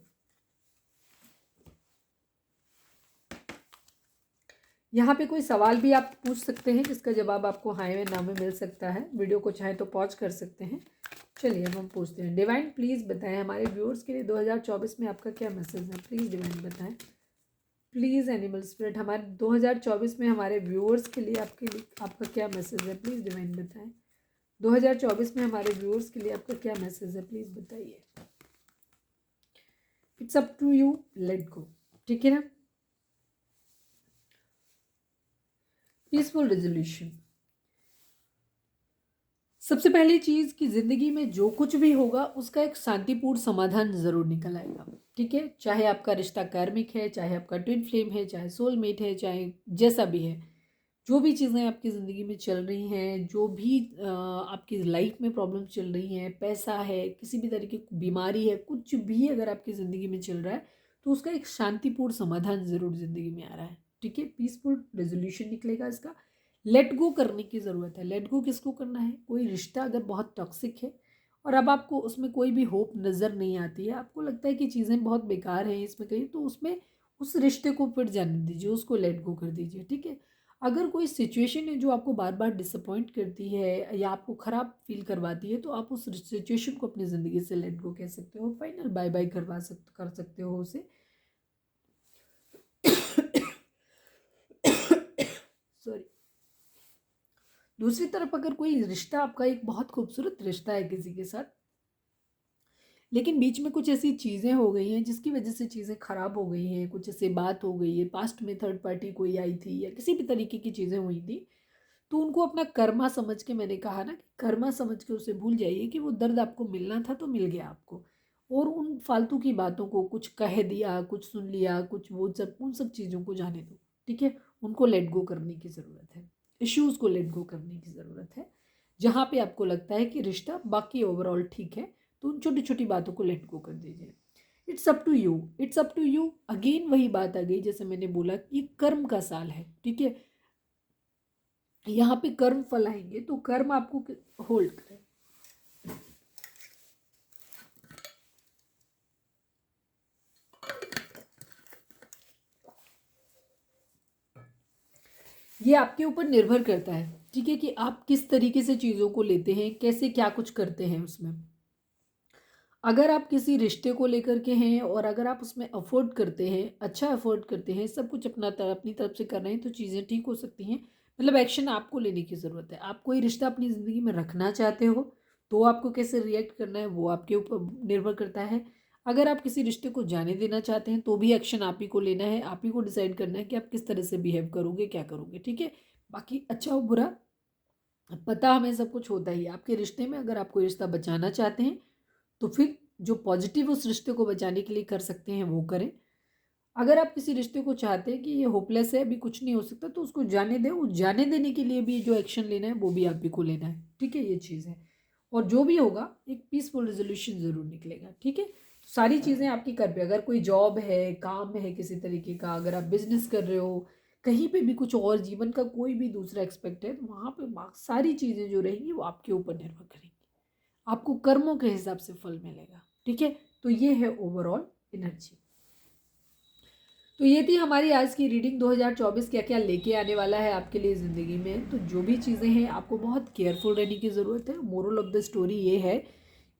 यहाँ पे कोई सवाल भी आप पूछ सकते हैं जिसका जवाब आपको हाँ में ना में मिल सकता है। वीडियो को चाहे तो पॉज कर सकते हैं। चलिए अब हम पूछते हैं। डिवाइन प्लीज़ बताएं हमारे व्यूअर्स के लिए 2024 में आपका क्या मैसेज है। प्लीज़ डिवाइन बताएं। प्लीज़ एनिमल स्पिरिट हमारे 2024 में हमारे व्यूअर्स के लिए आपका क्या मैसेज है। प्लीज़ डिवाइन बताएं 2024 में हमारे व्यूअर्स के लिए आपका क्या मैसेज है। प्लीज़ बताइए। It's up to you, let go. ठीक है ना। Peaceful resolution. सबसे पहली चीज़ कि ज़िंदगी में जो कुछ भी होगा उसका एक शांतिपूर्ण समाधान ज़रूर निकल आएगा। ठीक है, चाहे आपका रिश्ता कार्मिक है, चाहे आपका ट्विन फ्लेम है, चाहे सोलमेट है, चाहे जैसा भी है, जो भी चीज़ें आपकी ज़िंदगी में चल रही हैं, जो भी आपकी लाइफ में प्रॉब्लम चल रही हैं, पैसा है, किसी भी तरीके की बीमारी है, कुछ भी अगर आपकी ज़िंदगी में चल रहा है तो उसका एक शांतिपूर्ण समाधान ज़रूर ज़िंदगी में आ रहा है। ठीक है, पीसफुल रेजोल्यूशन निकलेगा इसका। लेट गो करने की ज़रूरत है। लेट गो किसको करना है। कोई रिश्ता अगर बहुत टॉक्सिक है और अब आपको उसमें कोई भी होप नज़र नहीं आती है, आपको लगता है कि चीज़ें बहुत बेकार हैं इसमें कहीं, तो उसमें उस रिश्ते को फिर जाने दीजिए, उसको लेट गो कर दीजिए। ठीक है, अगर कोई सिचुएशन है जो आपको बार बार डिसअपॉइंट करती है या आपको ख़राब फील करवाती है, तो आप उस सिचुएशन को अपनी ज़िंदगी से लेट गो कह सकते हो, फाइनल बाय बाय कर सकते हो उसे। सॉरी। दूसरी तरफ अगर कोई रिश्ता आपका एक बहुत खूबसूरत रिश्ता है किसी के साथ, लेकिन बीच में कुछ ऐसी चीज़ें हो गई हैं जिसकी वजह से चीज़ें ख़राब हो गई हैं, कुछ ऐसी बात हो गई है, पास्ट में थर्ड पार्टी कोई आई थी या किसी भी तरीके की चीज़ें हुई थी, तो उनको अपना कर्मा समझ के, मैंने कहा ना कि कर्मा समझ के उसे भूल जाइए कि वो दर्द आपको मिलना था तो मिल गया आपको। और उन फालतू की बातों को, कुछ कह दिया, कुछ सुन लिया, कुछ वो सब, उन सब चीज़ों को जाने दो। ठीक है, उनको लेट गो करने की ज़रूरत है। इश्यूज़ को लेट गो करने की ज़रूरत है। जहाँ पे आपको लगता है कि रिश्ता बाकी ओवरऑल ठीक है, तो उन छोटी छोटी बातों को लेट गो कर दीजिए। It's up to you, it's up to you. Again वही बात आ गई, जैसे मैंने बोला कि कर्म का साल है। ठीक है, यहाँ पे कर्म फल आएंगे, तो कर्म आपको होल्ड करें। ये आपके ऊपर निर्भर करता है। ठीक है, कि आप किस तरीके से चीज़ों को लेते हैं, कैसे क्या कुछ करते हैं उसमें। अगर आप किसी रिश्ते को लेकर के हैं और अगर आप उसमें अफोर्ड करते हैं, अच्छा अफोर्ड करते हैं, सब कुछ अपनी तरफ से कर रहे हैं, तो चीज़ें ठीक हो सकती हैं। मतलब एक्शन आपको लेने की ज़रूरत है। आप कोई रिश्ता अपनी ज़िंदगी में रखना चाहते हो तो आपको कैसे रिएक्ट करना है वो आपके ऊपर निर्भर करता है। अगर आप किसी रिश्ते को जाने देना चाहते हैं तो भी एक्शन आप ही को लेना है, आप ही को डिसाइड करना है कि आप किस तरह से बिहेव करोगे, क्या करोगे। ठीक है, बाकी अच्छा हो बुरा पता हमें सब कुछ होता ही है। आपके रिश्ते में अगर आप कोई रिश्ता बचाना चाहते हैं तो फिर जो पॉजिटिव उस रिश्ते को बचाने के लिए कर सकते हैं वो करें। अगर आप किसी रिश्ते को चाहते हैं कि ये होपलेस है, अभी कुछ नहीं हो सकता, तो उसको जाने दें। उस जाने देने के लिए भी जो एक्शन लेना है वो भी आप ही को लेना है। ठीक है, ये चीज़ है। और जो भी होगा एक पीसफुल रेजोल्यूशन ज़रूर निकलेगा। ठीक है, सारी चीज़ें आपकी कर पे, अगर कोई जॉब है, काम है किसी तरीके का, अगर आप बिजनेस कर रहे हो, कहीं पे भी कुछ और जीवन का कोई भी दूसरा एक्सपेक्ट है, तो वहाँ पे सारी चीज़ें जो रहेंगी वो आपके ऊपर निर्भर करेंगी। आपको कर्मों के हिसाब से फल मिलेगा। ठीक है, तो ये है ओवरऑल एनर्जी। तो ये थी हमारी आज की रीडिंग। 2024 क्या क्या लेके आने वाला है आपके लिए ज़िंदगी में। तो जो भी चीज़ें हैं आपको बहुत केयरफुल रहने की ज़रूरत है। मोरल ऑफ द स्टोरी ये है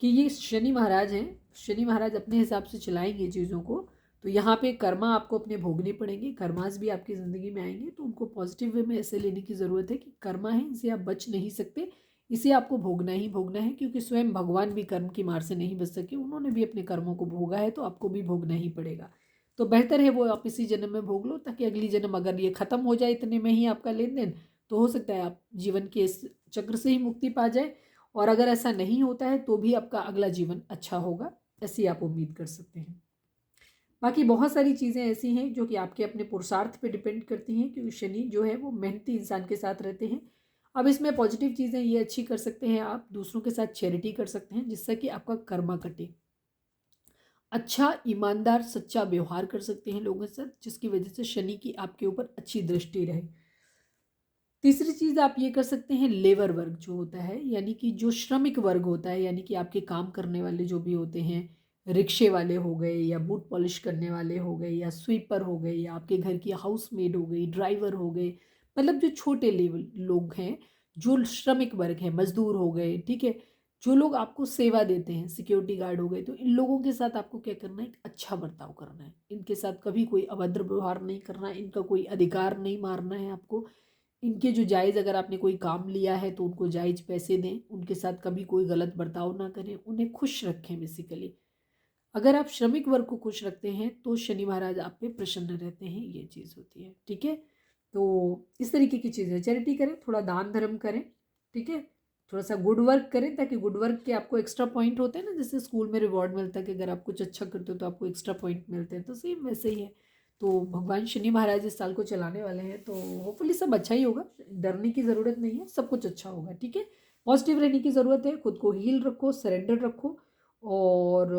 कि ये शनि महाराज हैं, शनि महाराज अपने हिसाब से चलाएंगे चीज़ों को। तो यहाँ पे कर्मा आपको अपने भोगने पड़ेंगे, कर्मास भी आपकी ज़िंदगी में आएंगे, तो उनको पॉजिटिव वे में ऐसे लेने की ज़रूरत है कि कर्मा है, इसे आप बच नहीं सकते, इसे आपको भोगना ही भोगना है। क्योंकि स्वयं भगवान भी कर्म की मार से नहीं बच सके, उन्होंने भी अपने कर्मों को भोगा है, तो आपको भी भोगना ही पड़ेगा। तो बेहतर है वो आप इसी जन्म में भोग लो, ताकि अगली जन्म अगर ये ख़त्म हो जाए इतने में ही आपका लेन देन, तो हो सकता है आप जीवन के इस चक्र से ही मुक्ति पा जाए। और अगर ऐसा नहीं होता है तो भी आपका अगला जीवन अच्छा होगा, ऐसी आप उम्मीद कर सकते हैं। बाकी बहुत सारी चीज़ें ऐसी हैं जो कि आपके अपने पुरुषार्थ पे डिपेंड करती हैं, क्योंकि शनि जो है वो मेहनती इंसान के साथ रहते हैं। अब इसमें पॉजिटिव चीज़ें ये अच्छी कर सकते हैं, आप दूसरों के साथ चैरिटी कर सकते हैं जिससे कि आपका कर्मा कटे। अच्छा ईमानदार सच्चा व्यवहार कर सकते हैं लोगों के साथ, जिसकी वजह से शनि की आपके ऊपर अच्छी दृष्टि रहे। तीसरी चीज़ आप ये कर सकते हैं, लेबर वर्ग जो होता है, यानी कि जो श्रमिक वर्ग होता है, यानी कि आपके काम करने वाले जो भी होते हैं, रिक्शे वाले हो गए या बूट पॉलिश करने वाले हो गए या स्वीपर हो गए या आपके घर की हाउस मेड हो गई, ड्राइवर हो गए, मतलब जो छोटे लेवल लोग हैं, जो श्रमिक वर्ग है, मजदूर हो गए। ठीक है, जो लोग आपको सेवा देते हैं, सिक्योरिटी गार्ड हो गए, तो इन लोगों के साथ आपको क्या करना है, एक अच्छा बर्ताव करना है। इनके साथ कभी कोई अभद्र व्यवहार नहीं करना है, इनका कोई अधिकार नहीं मारना है आपको। इनके जो जायज़, अगर आपने कोई काम लिया है तो उनको जायज़ पैसे दें, उनके साथ कभी कोई गलत बर्ताव ना करें, उन्हें खुश रखें बेसिकली। अगर आप श्रमिक वर्ग को खुश रखते हैं तो शनि महाराज आप पे प्रसन्न रहते हैं, ये चीज़ होती है। ठीक है, तो इस तरीके की चीज़ें, चैरिटी करें, थोड़ा दान धर्म करें। ठीक है, थोड़ा सा गुड वर्क करें, ताकि गुड वर्क के आपको एक्स्ट्रा पॉइंट होते हैं ना, जैसे स्कूल में रिवॉर्ड मिलता है कि अगर आप कुछ अच्छा करते हो तो आपको एक्स्ट्रा पॉइंट मिलते हैं, तो सेम वैसे ही है। तो भगवान शनि महाराज इस साल को चलाने वाले हैं, तो होपफुली सब अच्छा ही होगा, डरने की ज़रूरत नहीं है, सब कुछ अच्छा होगा। ठीक है, पॉजिटिव रहने की ज़रूरत है, खुद को हील रखो, सरेंडर रखो, और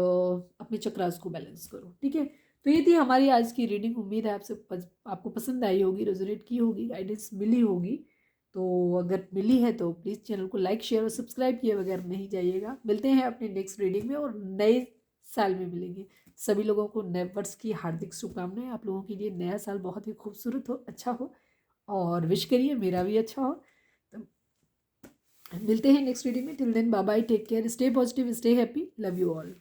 अपने चक्रास को बैलेंस करो। ठीक है, तो ये थी हमारी आज की रीडिंग। उम्मीद है आपको पसंद आई होगी, रेजोनेट की होगी, गाइडेंस मिली होगी। तो अगर मिली है तो प्लीज़ चैनल को लाइक, शेयर और सब्सक्राइब किए बगैर नहीं जाइएगा। मिलते हैं अपने नेक्स्ट रीडिंग में, और नए साल में मिलेंगे। सभी लोगों को नए वर्ष की हार्दिक शुभकामनाएं। आप लोगों के लिए नया साल बहुत ही खूबसूरत हो, अच्छा हो, और विश करिए मेरा भी अच्छा हो। तो मिलते हैं नेक्स्ट रीडिंग में। Till then bye bye, take care, stay positive, stay happy, love you all.